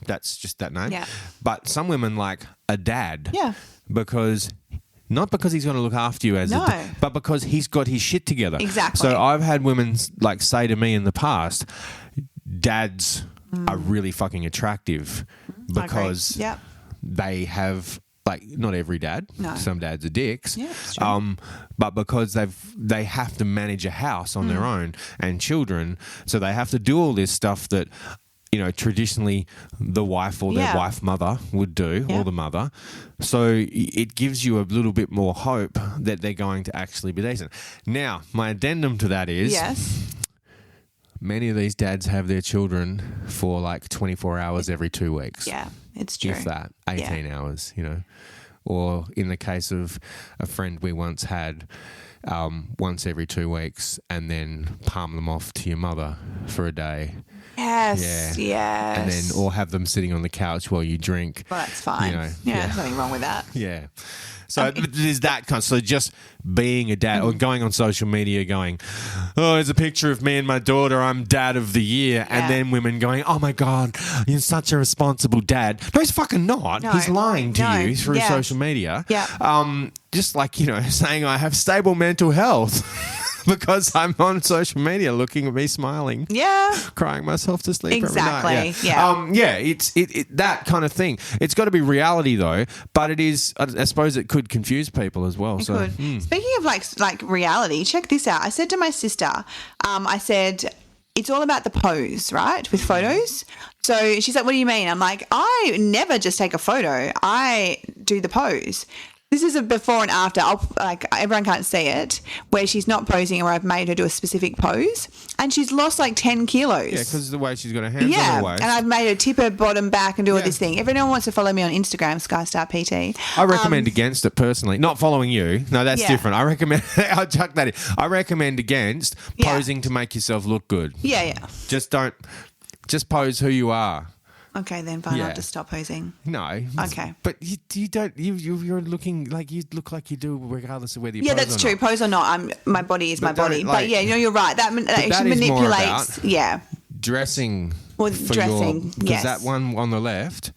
That's just that name. Yeah. But some women like a dad. Yeah. Because not because he's going to look after you but because he's got his shit together. Exactly. So I've had women like say to me in the past, dads are really fucking attractive because they have like not every dad. No. Some dads are dicks. Yeah, it's true. But because they have to manage a house on their own and children, so they have to do all this stuff that traditionally the wife or their wife mother would do, or the mother. So it gives you a little bit more hope that they're going to actually be decent. Now, my addendum to that is many of these dads have their children for like 24 hours every 2 weeks. Yeah, it's true. If that, 18 hours, Or in the case of a friend we once had, once every 2 weeks, and then palm them off to your mother for a day. Yes, yes. And then, or have them sitting on the couch while you drink. Well, that's fine. There's nothing wrong with that. Yeah. So there's that kind. So just being a dad or going on social media going, oh, there's a picture of me and my daughter. I'm dad of the year. And then women going, oh my God, you're such a responsible dad. No, he's fucking not. No, he's lying to you through social media. Yeah. Just like, saying I have stable mental health. Because I'm on social media looking at me smiling. Yeah. Crying myself to sleep every night. It's that kind of thing. It's got to be reality though, but it is, I suppose it could confuse people as well. Speaking of like reality, check this out. I said to my sister, I said, it's all about the pose, right? With photos. So she's like, what do you mean? I'm like, I never just take a photo. I do the pose. This is a before and after. Everyone can't see it, where she's not posing or I've made her do a specific pose. And she's lost like 10 kilos. Yeah, because of the way she's got her hands on her waist. And I've made her tip her bottom back and do all this thing. If anyone wants to follow me on Instagram, Skystar PT. I recommend against it personally. Not following you. No, that's different. I recommend, I'll chuck that in. I recommend against posing to make yourself look good. Yeah. Just pose who you are. Okay, then fine. I'll just stop posing. No. Okay. But you don't. You're looking like you look like you do, regardless of whether you. Yeah, pose that's or true. not. Pose or not, my body is my body. Like, but you're right. That actually manipulates. Dressing. Or dressing. Because that one on the left.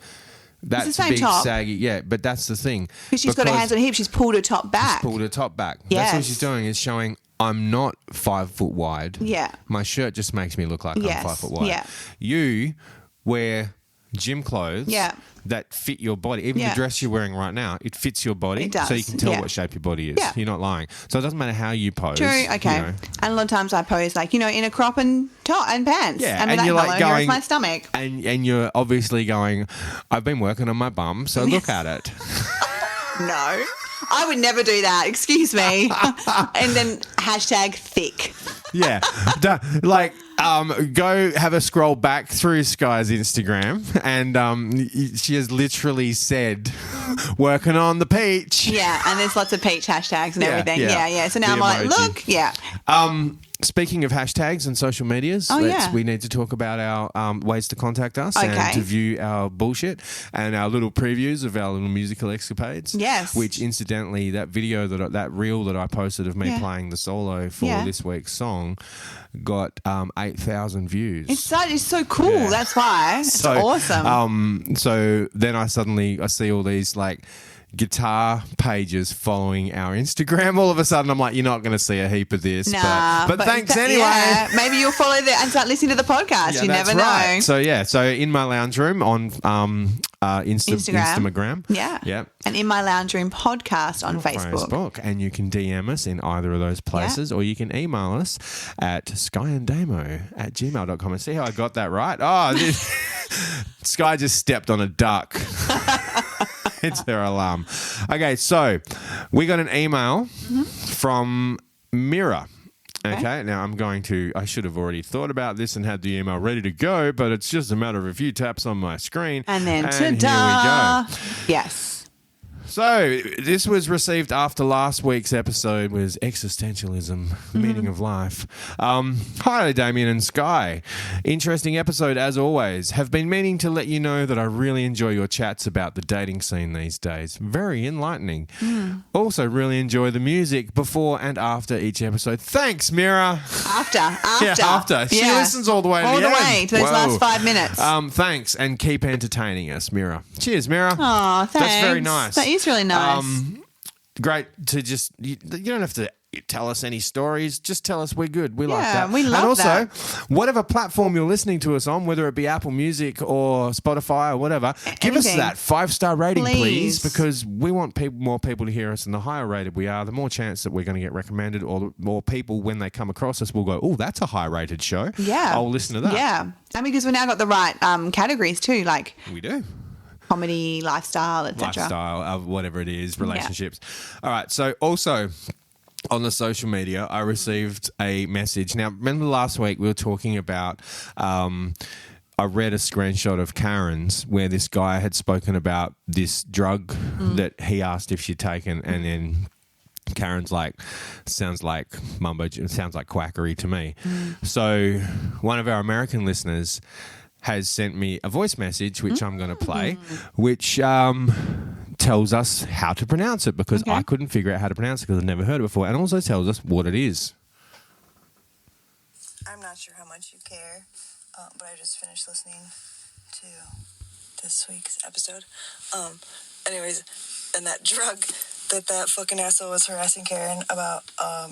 That's it's the same big, top. saggy. Yeah, but that's the thing. Because she's got her hands on her hips. She's pulled her top back. That's what she's doing. Is showing. I'm not 5 foot wide. Yeah. My shirt just makes me look like I'm 5 foot wide. Yeah. You wear gym clothes that fit your body. Even the dress you're wearing right now, it fits your body. It does. So you can tell what shape your body is. Yeah. You're not lying. So it doesn't matter how you pose. True, okay. And a lot of times I pose like, in a crop and top and pants. Yeah, and you're like going, here's my stomach. And you're obviously going, I've been working on my bum, so look at it. No. I would never do that. Excuse me. And then #thick. Yeah. Go have a scroll back through Sky's Instagram and she has literally said, working on the peach. Yeah, and there's lots of peach hashtags and everything. Yeah. So now The I'm emoji. like, look, Speaking of hashtags and social medias, we need to talk about our ways to contact us and to view our bullshit and our little previews of our little musical escapades. Yes. Which, incidentally, that reel that I posted of me playing the solo for this week's song got 8,000 views. It's so cool. Yeah. That's why. It's awesome. So then I see all these like guitar pages following our Instagram. All of a sudden, I'm like, you're not going to see a heap of this. But thanks anyway. Yeah, maybe you'll follow and start listening to the podcast. You never know. So in my lounge room on Instagram. Yeah. And In My Lounge Room podcast on Facebook. And you can DM us in either of those places or you can email us at skyandamo@gmail.com. And see how I got that right? Oh, Sky just stepped on a duck. It's her alarm. Okay, so we got an email from Mira. Okay, now I should have already thought about this and had the email ready to go, but it's just a matter of a few taps on my screen. And then here we ta-da! go. Yes. So this was received after last week's episode was existentialism, meaning of life. Hi, Damien and Sky. Interesting episode as always. Have been meaning to let you know that I really enjoy your chats about the dating scene these days. Very enlightening. Also really enjoy the music before and after each episode. Thanks, Mira. After. Yeah, after. She listens all the way to all the the end. way to those Whoa. last 5 minutes. Thanks, and keep entertaining us, Mira. Cheers, Mira. Oh, thanks. That's very nice. That is really nice. Great to just, you don't have to tell us any stories. Just tell us we're good. We like Yeah, that. we love and also, that. whatever platform you're listening to us on, whether it be Apple Music or Spotify or whatever, give us Anything. that 5-star rating, please, Please. because we want more people to hear us. And the higher rated we are, the more chance that we're going to get recommended, or the more people, when they come across us, will go, oh, that's a high rated show. Yeah. I'll listen to that. Yeah. And because we now got the right categories too, like We do. comedy, lifestyle, etc. Lifestyle, whatever it is, relationships. All right. So also on the social media, I received a message. Now, remember last week we were talking about, I read a screenshot of Karen's where this guy had spoken about this drug that he asked if she'd taken, and then Karen's like, sounds like sounds like quackery to me. So one of our American listeners has sent me a voice message, which I'm going to play, which tells us how to pronounce it, because Okay. I couldn't figure out how to pronounce it because I've never heard it before, and also tells us what it is. I'm not sure how much you care, but I just finished listening to this week's episode. Anyways, and that drug that fucking asshole was harassing Karen about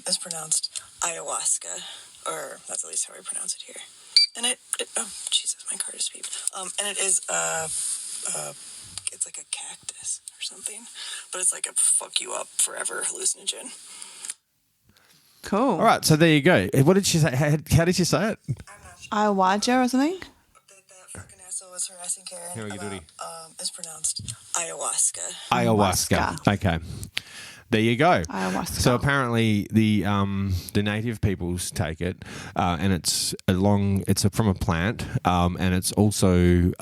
is pronounced ayahuasca, or that's at least how I pronounce it here. And it oh Jesus, my car just beeped. And it is it's like a cactus or something, but it's like a fuck you up forever hallucinogen. Cool. All right, so there you go. What did she say? How did she say it? Ayahuasca or something? That fucking asshole was harassing Karen Here we go, Doody. about is pronounced ayahuasca. Ayahuasca. Okay. There you go. Ayahuasca. So apparently the native peoples take it, and it's from a plant, and it's also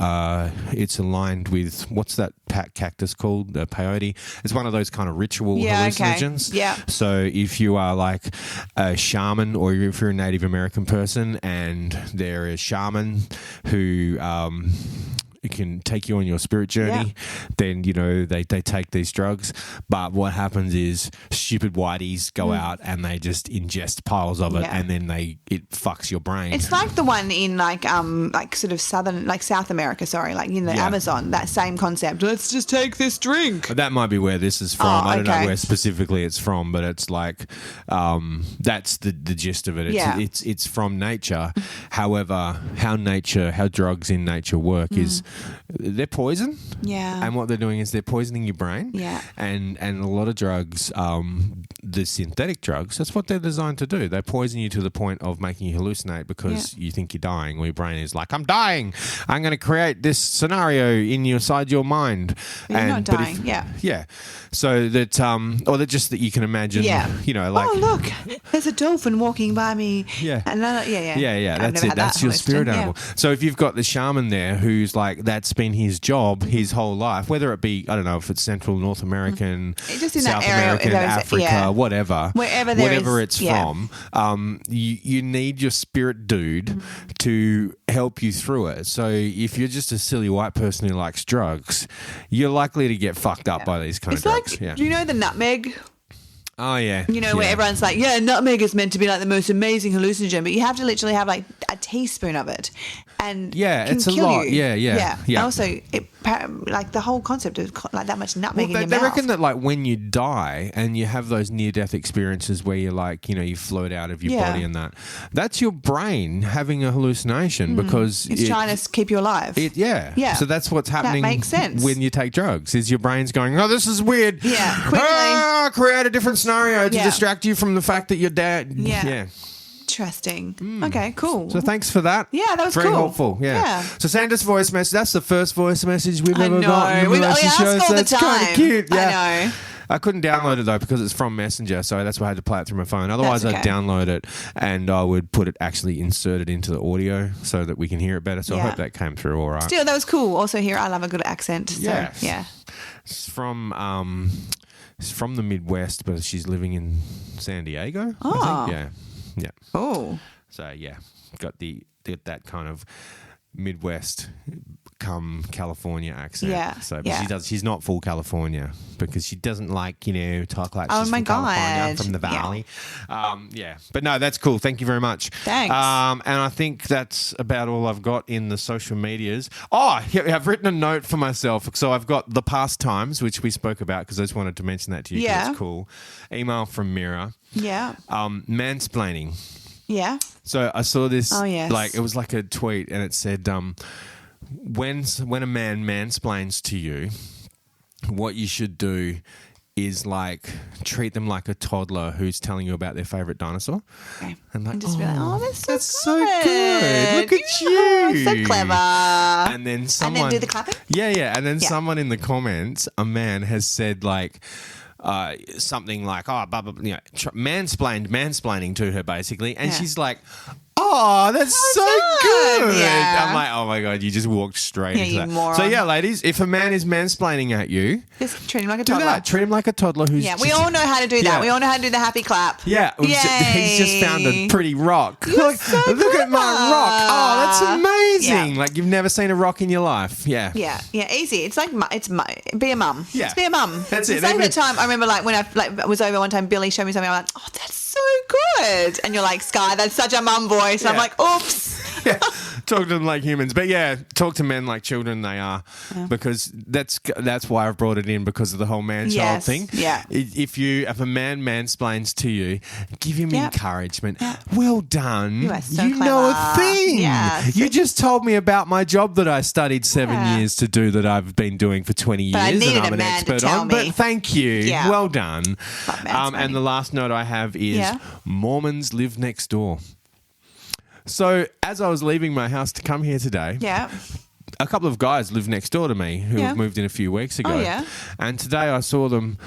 it's aligned with, what's that cactus called? The peyote. It's one of those kind of ritual hallucinogens. Okay. Yeah. So if you are like a shaman, or if you're a Native American person and there is shaman who it can take you on your spirit journey, then, they take these drugs. But what happens is stupid whiteys go out and they just ingest piles of it, and then it fucks your brain. It's like the one in like sort of South America, the Amazon, that same concept. Let's just take this drink. That might be where this is from. Oh, I don't know okay. where specifically it's from, but it's like that's the gist of it. It's from nature. However, how drugs in nature work is they're poison. Yeah. And what they're doing is they're poisoning your brain. Yeah. And a lot of drugs, the synthetic drugs, that's what they're designed to do. They poison you to the point of making you hallucinate because you think you're dying, or your brain is like, I'm dying. I'm going to create this scenario inside your mind. But you're not dying. Yeah. So that, or that just that you can imagine, like, oh, look, there's a dolphin walking by me. Yeah. And Yeah. I've That's never it. had That's that your hallucinogen. spirit animal. So if you've got the shaman there who's like, that's been his job his whole life, whether it be, I don't know if it's Central North American, Just in South that area, American, Africa, whatever, whatever it's from, you need your spirit dude to help you through it. So if you're just a silly white person who likes drugs, you're likely to get fucked up by these kind It's of like, drugs. do you know the nutmeg? Oh, yeah. Where everyone's like, nutmeg is meant to be like the most amazing hallucinogen, but you have to literally have like a teaspoon of it. And can it's a kill lot. You. Yeah. And also, like the whole concept of like that much nutmeg in your they mouth. reckon that like when you die and you have those near-death experiences where you're like, you float out of your body, and that's your brain having a hallucination because it's trying to keep you alive. Yeah. So that's what's happening. That makes sense. When you take drugs, is your brain's going, oh, this is weird. Yeah, quickly. Create a different scenario to distract you from the fact that you're dead. Yeah. Interesting. Okay, cool. So thanks for that. Yeah, that was very cool. helpful. Yeah. So send us voice message. That's the first voice message we've ever know. gotten. We ask all the That's kind time. of cute. Yeah. I know. I couldn't download it though because it's from Messenger, so that's why I had to play it through my phone. Otherwise, That's I'd okay. download it and I would put it actually inserted into the audio so that we can hear it better. So I hope that came through all right. Still, that was cool. Also, here, I love a good accent. So, Yes. yeah. She's from the Midwest, but she's living in San Diego. Oh. I think. Yeah. Oh. So yeah, got that kind of Midwest come California accent. Yeah, So but yeah. she's not full California because she doesn't like, talk like Oh she's my from California, God. from the Yeah. valley. Yeah. But no, that's cool. Thank you very much. Thanks. And I think that's about all I've got in the social medias. Oh, yeah, I've written a note for myself. So I've got the past times, which we spoke about because I just wanted to mention that to you. 'Cause Yeah. It's cool. Email from Mira. Yeah. Mansplaining. Yeah. So I saw this, Oh, yes. it was like a tweet, and it said, when a man mansplains to you, what you should do is treat them like a toddler who's telling you about their favorite dinosaur, Okay. and just be like, oh, that's so good. Look at you, so clever. And then someone do the clapping? Yeah, and then Yeah. someone in the comments, a man has said something like, blah, blah, blah, mansplaining to her basically, and Yeah. she's like, oh, that's so good. good. Yeah. I'm like, oh my God, you just walked straight Yeah, into you that. moron. So yeah, ladies, if a man is mansplaining at you, Just treat him like a do toddler. that. Treat him like a toddler who's Yeah, we all know how to do that. Yeah. We all know how to do the happy clap. Yeah, he's just found a pretty rock. You're Look, so look at my clever. rock. Oh, that's amazing. Yeah. Like you've never seen a rock in your life. Yeah. Yeah, easy. It's like be a mum. Yeah. Just be a mum. That's It's it. like Even that if- time I remember, when I was over one time, Billy showed me something. I'm like, oh, that's so good. And you're like, Sky, that's such a mum voice. And I'm Yeah. like, oops. Yeah. Talk to them like humans, but yeah, talk to men like children they are, because that's why I've brought it in, because of the whole man-child Yes, thing. yeah. If a man mansplains to you, give him Yep. encouragement. Yep. Well done. You are so know a clever. thing. Yeah, You just told me about my job that I studied 7 Yeah. years to do, that I've been doing for 20 years, But I needed and I'm a an man to expert tell on. me. But thank you. Yeah. Well done. Fuck mansplaining. And the last note I have is Yeah. Mormons live next door. So as I was leaving my house to come here today, Yeah. a couple of guys live next door to me who Yeah. have moved in a few weeks ago. Oh, yeah? And today I saw them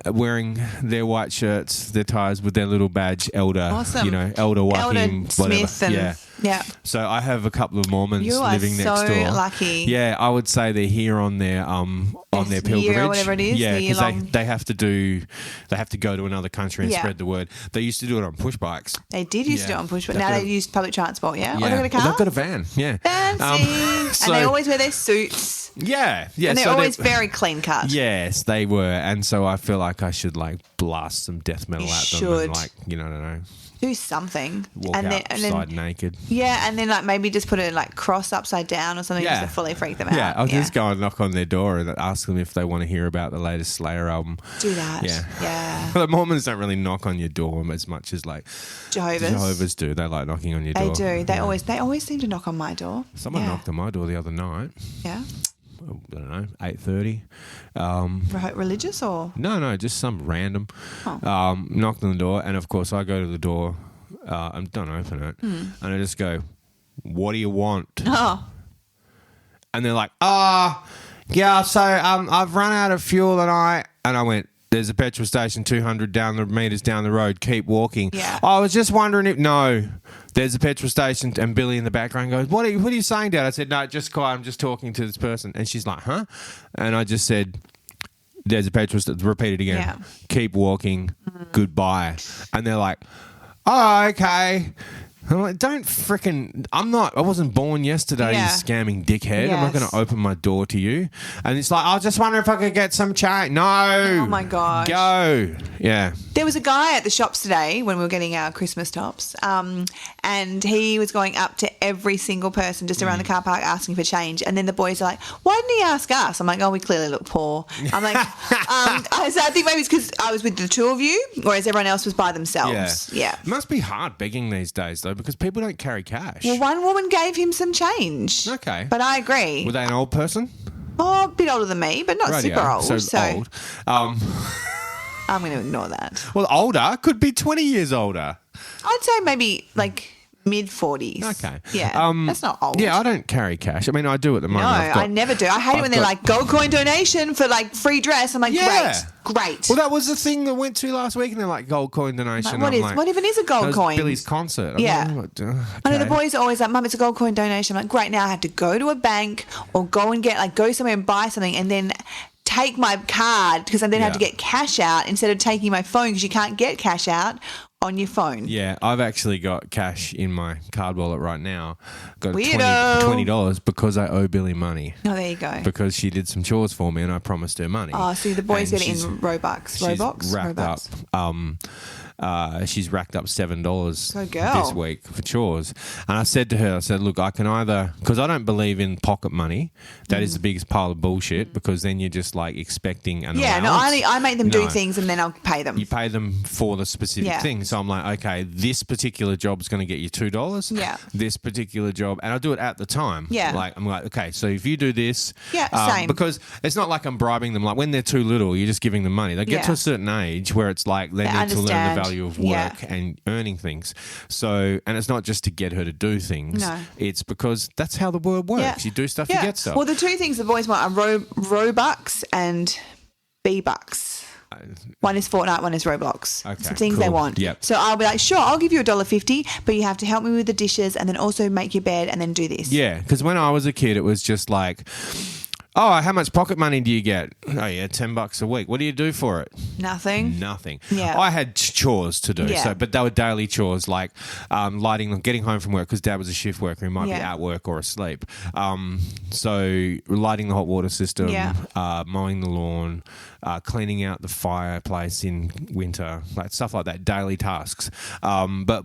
wearing their white shirts, their ties with their little badge, elder, Awesome. elder Joachim, Elder whatever. Smith and yeah. So I have a couple of Mormons You are living next so door. lucky. Yeah, I would say they're here on their This pilgrimage. year or whatever it is, Yeah, the because year-long- they have to go to another country and Yeah. spread the word. They used to do it on push bikes. They did used to do Yeah. it on push, but They've now got they a- use public transport, yeah? Or Yeah. they've got a car? Well, they've got a van. Yeah. Fancy. So- and they always wear their suits. Yeah. And they're so always very clean cut. Yes, they were, and so I feel like I should blast some death metal You at them, should. and I don't know, Do something. walk and outside naked. yeah, and then maybe just put a cross upside down or something Yeah. just to fully freak them out. Yeah, I'll just go and knock on their door and ask them if they want to hear about the latest Slayer album. Do that. Yeah. Yeah. But the Mormons don't really knock on your door as much as Jehovah's. do. They like knocking on your They door. do. They Yeah. always seem to knock on my door. Someone Yeah. knocked on my door the other night. Yeah. I don't know, 8:30. Religious or? No, just some random. Oh. Knocked on the door, and of course I go to the door and don't open it, and I just go, "What do you want?" Oh. And they're like, yeah, so I've run out of fuel tonight. And I went, there's a petrol station 200 meters down the road. Keep walking. Yeah. I was just wondering if, no, there's a petrol station. And Billy in the background goes, what are you saying, Dad? I said, no, just quiet. I'm just talking to this person. And she's like, huh? And I just said, there's a petrol station. Repeat it again. Yeah. Keep walking. Goodbye. And they're like, oh, okay. I'm like, I wasn't born yesterday, Yeah. you scamming dickhead. I'm not Yes. going to open my door to you. And it's like, I just wonder if I could get some change. No. Oh, my gosh. Go. Yeah. There was a guy at the shops today when we were getting our Christmas tops, and he was going up to every single person just around the car park asking for change. And then the boys are like, why didn't he ask us? I'm like, oh, we clearly look poor. I'm like, so I think maybe it's because I was with the two of you, whereas everyone else was by themselves. Yeah. It must be hard begging these days, though, because people don't carry cash. Well, one woman gave him some change. Okay. But I agree. Were they an old person? Oh, a bit older than me, but not Radio. super old. So old. I'm going to ignore that. Well, older could be 20 years older. I'd say maybe mid-40s. Okay. Yeah, that's not old. Yeah, I don't carry cash. I mean, I do at the No, moment. I never do. I hate it when they're like, gold coin donation for free dress. I'm like, Yeah. great. Well, that was the thing that went to last week, and they're like, gold coin donation. Like, what even is a gold that was coin? Billy's concert. I'm Yeah. like, I know the okay. boys are always like, Mum, it's a gold coin donation. I'm like, great, now I have to go to a bank or go somewhere and buy something and then take my card because I then have to Yeah. get cash out instead of taking my phone because you can't get cash out on your phone. Yeah, I've actually got cash in my card wallet right now. Got Weirdo. $20 because I owe Billy money. Oh, there you go. Because she did some chores for me and I promised her money. Oh, see, the boys And get it in she's- Robux. She's Robux? racked Robux. up. She's racked up $7 Good girl. this week for chores. And I said to her, look, I can either, because I don't believe in pocket money. That is the biggest pile of bullshit because then you're just like expecting an Yeah, no, allowance. I make them do No. things and then I'll pay them. You pay them for the specific Yeah. thing. So I'm like, okay, this particular job is going to get you $2. Yeah. This particular job, and I do it at the time. Yeah. Like I'm like, okay, so if you do this, Yeah, same. Because it's not like I'm bribing them. Like when they're too little, you're just giving them money. They get Yeah. to a certain age where it's like they need to learn understand. the value of Yeah. work and earning things. So, and it's not just to get her to do things. No. It's because that's how the world works. You do stuff, you get stuff. Well, the two things the boys want are Robux and B-Bucks. One is Fortnite, one is Roblox. Okay, It's the things they cool. want. Yep. So I'll be like, sure, I'll give you $1.50, but you have to help me with the dishes and then also make your bed and then do this. Yeah, because when I was a kid, it was just like, oh, how much pocket money do you get? Oh, yeah, $10 a week. What do you do for it? Nothing. Nothing. Yeah. I had chores to do, Yeah. but they were daily chores like getting home from work because Dad was a shift worker. He might be Yeah. at work or asleep. So lighting the hot water system, Yeah. mowing the lawn, cleaning out the fireplace in winter, like stuff like that, daily tasks. But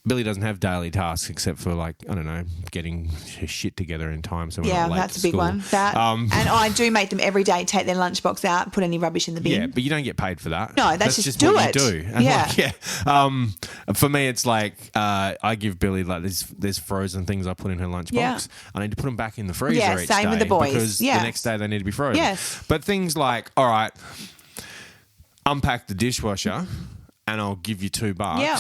Billy doesn't have daily tasks except for like, I don't know, getting his shit together in time. So we're Yeah, not late that's to a big school. one. That and I do make them every day take their lunchbox out, put any rubbish in the bin. Yeah, but you don't get paid for that. No, that's just do what it. you do. And Yeah. like, yeah. For me, it's like I give Billy like there's frozen things I put in her lunchbox. Yeah. I need to put them back in the freezer. Yeah, each same with day the boys. because Yeah. the next day they need to be frozen. Yes. But things like, all right, unpack the dishwasher, and I'll give you $2. Yeah.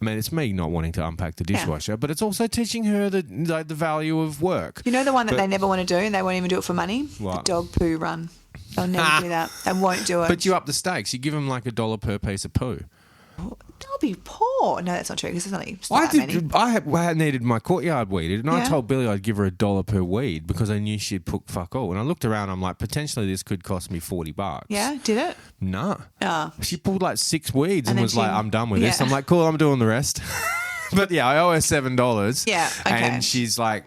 I mean, it's me not wanting to unpack the dishwasher, but it's also teaching her the value of work. You know the one that But- they never want to do and they won't even do it for money? What? The dog poo run. They'll never do that. They won't do it. But you up the stakes. You give them like $1 per piece of poo. They'll be poor. No, that's not true because it's not I that many. had needed my courtyard weeded, and I Yeah. told Billy I'd give her $1 per weed because I knew she'd put fuck all. And I looked around, I'm like, potentially this could cost me $40. Yeah, did it? Nah. Oh. She pulled like 6 weeds and then was like, she- I'm done with this. yeah. I'm like, cool, I'm doing the rest. But yeah, I owe her $7. Yeah, okay. And she's like,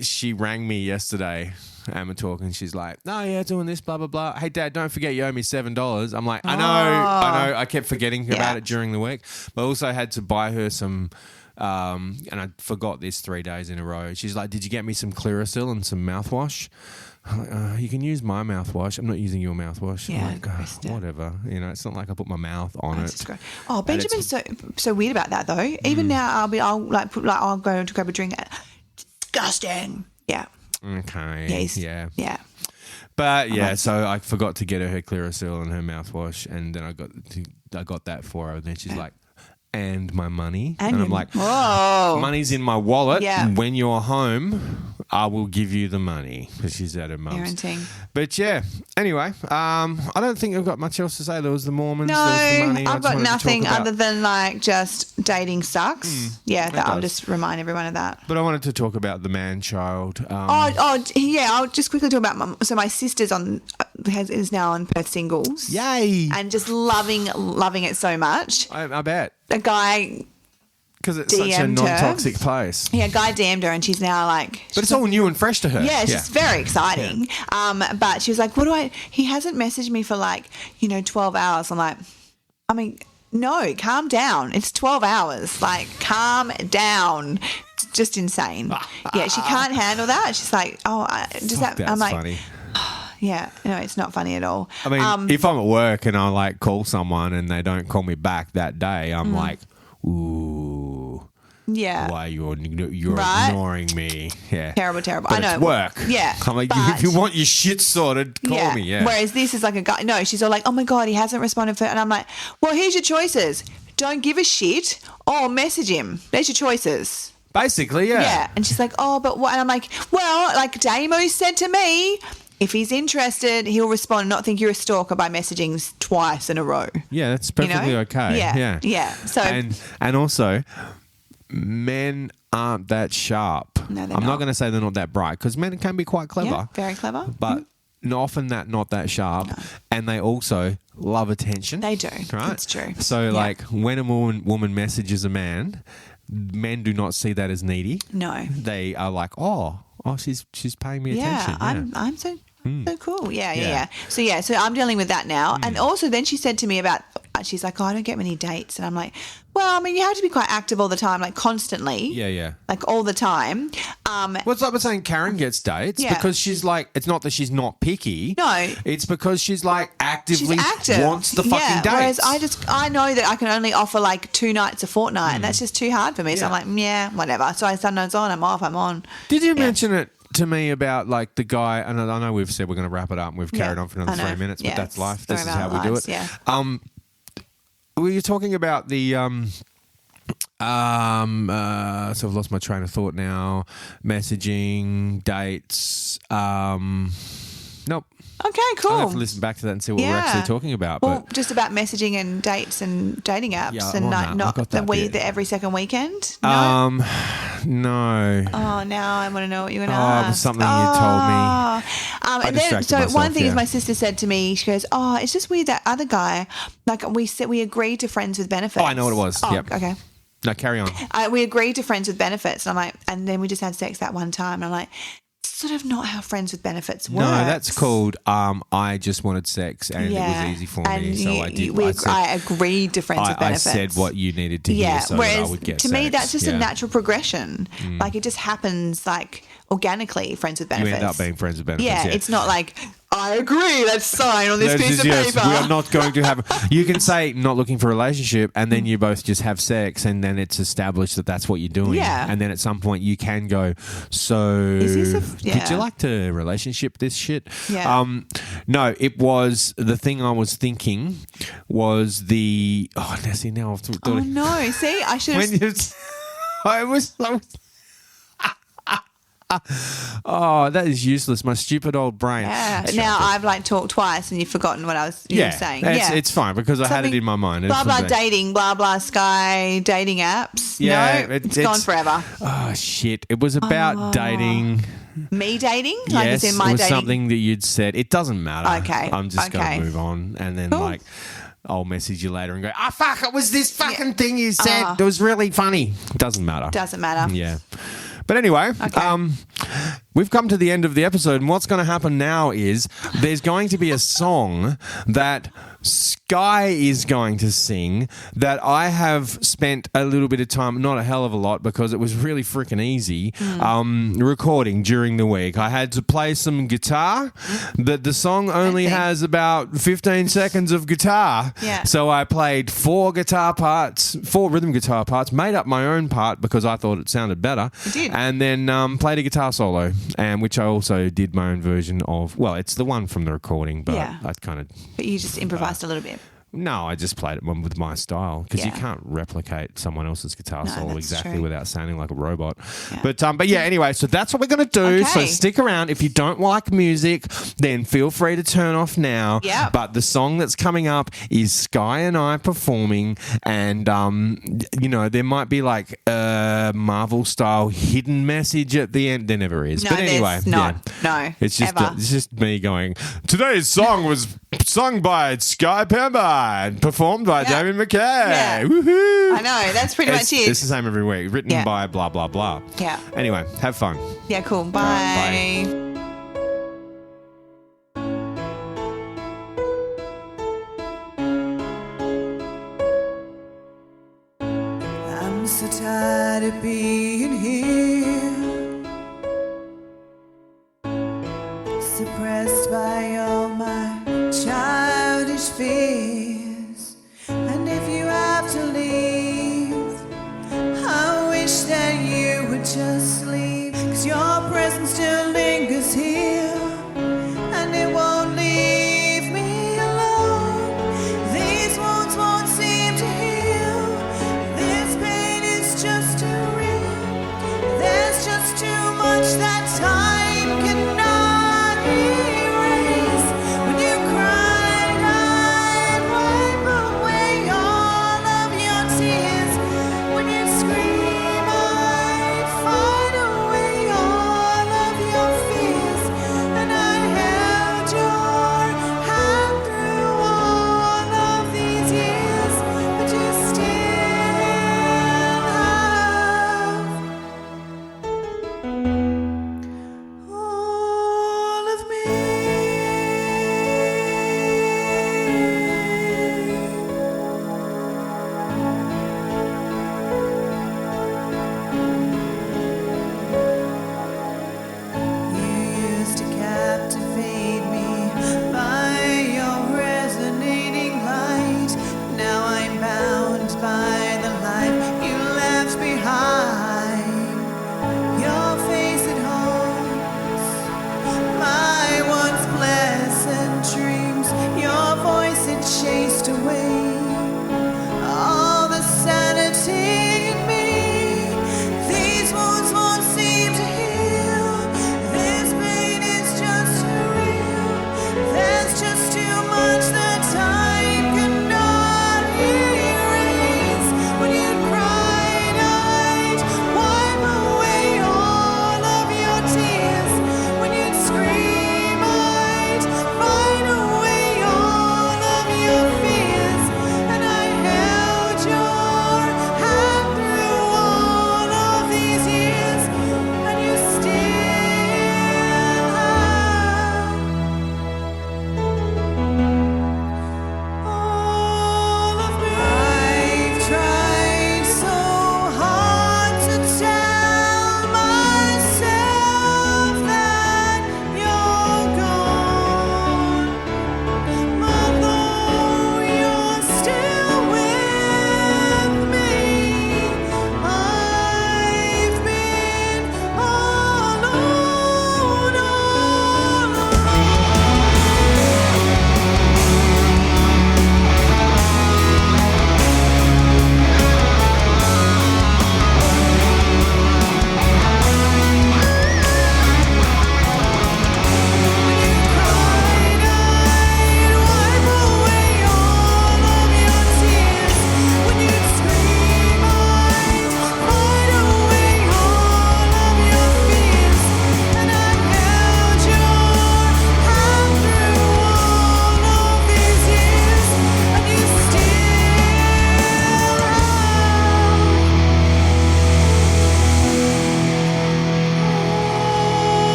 she rang me yesterday. And we're talking. She's like, "No, yeah, doing this, blah blah blah." Hey, Dad, don't forget you owe me $7. I'm like, I know. I kept forgetting about it during the week, but I also had to buy her some. And I forgot this 3 days in a row. She's like, "Did you get me some Clearasil and some mouthwash?" I'm like, you can use my mouthwash. I'm not using your mouthwash. Yeah, I'm like, Krista. whatever. You know, it's not like I put my mouth on That's it. just great. Oh, And it's- Benjamin's so weird about that though. Even now, I'll go to grab a drink. Disgusting. Yeah. Okay. Yeah. Yeah. But yeah, so I forgot to get her Clearasil and her mouthwash, and then I got that for her. And then she's like, "And my money," and I'm like, "Whoa, money's in my wallet. Yeah. When you're home, I will give you the money," because she's at her mum's. parenting. But yeah, anyway, I don't think I've got much else to say. There was the Mormons. No, there was the money. I I've just got wanted to talk nothing about- other than like just dating sucks. Yeah, that I'll does. just remind everyone of that. But I wanted to talk about the man-child. Yeah, I'll just quickly talk about so my sister's is now on Perth Singles. Yay! And just loving it so much. I bet. A guy, Because it's such a DM'd her. non-toxic place. a guy DM'd her and she's now like... But it's all new and fresh to her. Yeah, it's just very exciting. But she was like, he hasn't messaged me for 12 hours. I'm like, no, calm down. It's 12 hours. Like, calm down. It's just insane. Yeah, she can't handle that. She's like, does that... That's I'm like, funny. yeah, no, it's not funny at all. I mean, if I'm at work and I call someone and they don't call me back that day, I'm like, ooh, yeah. why you're Right? ignoring me? Yeah, Terrible. But I know. it's work. Yeah, I'm like, but- if you want your shit sorted, call me. Yeah. Whereas this is like a guy. No, she's all like, oh my God, he hasn't responded for. And I'm like, well, here's your choices. Don't give a shit or message him. There's your choices. Basically, yeah. Yeah. And she's like, oh, but what? And I'm like, well, like Damo said to me, if he's interested, he'll respond and not think you're a stalker by messaging twice in a row. Yeah, that's You know? perfectly okay. Yeah. Yeah. So and also, men aren't that sharp. No, they're I'm not not. going to say they're not that bright because men can be quite clever. yeah, very clever. But often not that sharp, and they also love attention. They do. Right? It's true. So, Yeah. like, when a woman messages a man, men do not see that as needy. No. They are like, oh, she's paying me attention. I'm so cool. Yeah. Yeah. So I'm dealing with that now. And also then she said to me about, she's like, oh, I don't get many dates. And I'm like, well, I mean, you have to be quite active all the time, like constantly. Yeah. Like all the time. Well, it's like we're saying Karen gets dates because she's like, it's not that she's not picky. No. It's because she's like actively She's active. wants the fucking dates. Whereas I know that I can only offer like 2 nights a fortnight and that's just too hard for me. So I'm like, yeah, whatever. So I sometimes on, I'm off, I'm on. Did you mention it to me about like the guy, and I know we've said we're going to wrap it up and we've carried on for another 3 minutes, but that's life. This is how we do it. Yeah. Were you talking about the so I've lost my train of thought now. Messaging, dates. Nope. Okay, cool. I'll have to listen back to that and see what we're actually talking about. Well, But just about messaging and dates and dating apps Yeah, and I'm on that. not I've got that bit. the every second weekend. No. No. Oh, now I want to know what you're going to Oh, ask. it was something you told me. And then, distracted so myself, one thing is yeah. my sister said to me, she goes, oh, it's just weird that other guy, like we agreed to friends with benefits. Oh, I know what it was. Oh, Yep. okay. No, carry on. We agreed to friends with benefits. And I'm like, and then we just had sex that one time. And I'm like, it's sort of not how friends with benefits work. No, that's called I just wanted sex and it was easy for me, so I did. I agreed to friends with I benefits. said what you needed to hear so that I whereas would get to me sex. that's just a Yeah. natural progression. Like it just happens like organically, friends with You benefits. end up being friends with benefits. Yeah, it's not like I agree. Let's sign on this There's piece just- of yes, paper. we are not going to have. You can say not looking for a relationship, and then you both just have sex, and then it's established that that's what you're doing. Yeah. And then at some point you can go. So, Is this a would yeah. you like to relationship this shit? Yeah. No, it was the thing I was thinking was the. Oh, now see now I've thought. Oh no! See, I should When have. you, I was. Oh, that is useless. My stupid old brain. Yeah. Now I've like talked twice, and you've forgotten what you were saying. It's fine because I had it in my mind. Blah It's blah okay. dating, blah blah Sky dating apps. Yeah, no, it's gone forever. Oh shit! It was about dating. Me dating, like Yes, as in my it was dating. something that you'd said. It doesn't matter. Okay, I'm just okay. going to move on, and then Cool. like I'll message you later and go, fuck! It was this fucking thing you said. It was really funny. Doesn't matter. Doesn't matter. Yeah. But anyway, we've come to the end of the episode, and what's going to happen now is there's going to be a song that Sky is going to sing that I have spent a little bit of time, not a hell of a lot, because it was really freaking easy, recording during the week. I had to play some guitar. The song only has about 15 seconds of guitar. Yeah. So I played 4 rhythm guitar parts, made up my own part because I thought it sounded better. You did. And then played a guitar solo, and which I also did my own version of. Well, it's the one from the recording, but Yeah. I kind of But you just improvised a little bit. no, I just played it with my style because you Yeah. can't replicate someone else's guitar No, solo that's exactly true. without sounding like a robot. Yeah. But yeah, anyway, so that's what we're going to do. So Okay. stick around. If you don't like music, then feel free to turn off now. Yeah. But the song that's coming up is Sky and I performing, and there might be like a Marvel style hidden message at the end. There never is. No, but anyway, there's not. yeah. No, It's just ever. it's just me going. Today's song was sung by Sky Pemba and performed by Yeah. Damien McKay. Yeah. Woohoo! I know, that's pretty much it. It's the same every week. Written Yeah. by blah blah blah. Yeah. Anyway, have fun. Yeah, cool. Bye. Bye. I'm so tired of being here, suppressed by all my childish fears. And if you have to leave, I wish that you would just leave, 'cause your presence still lingers here, and it won't leave me alone. These wounds won't seem to heal. This pain is just too real. There's just too much that time cannot erase. When you cried, I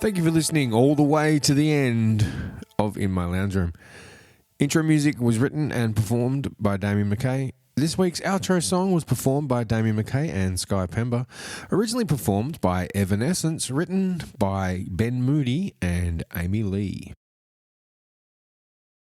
Thank you for listening all the way to the end of In My Lounge Room. Intro music was written and performed by Damien McKay. This week's outro song was performed by Damien McKay and Sky Pember. Originally performed by Evanescence, written by Ben Moody and Amy Lee.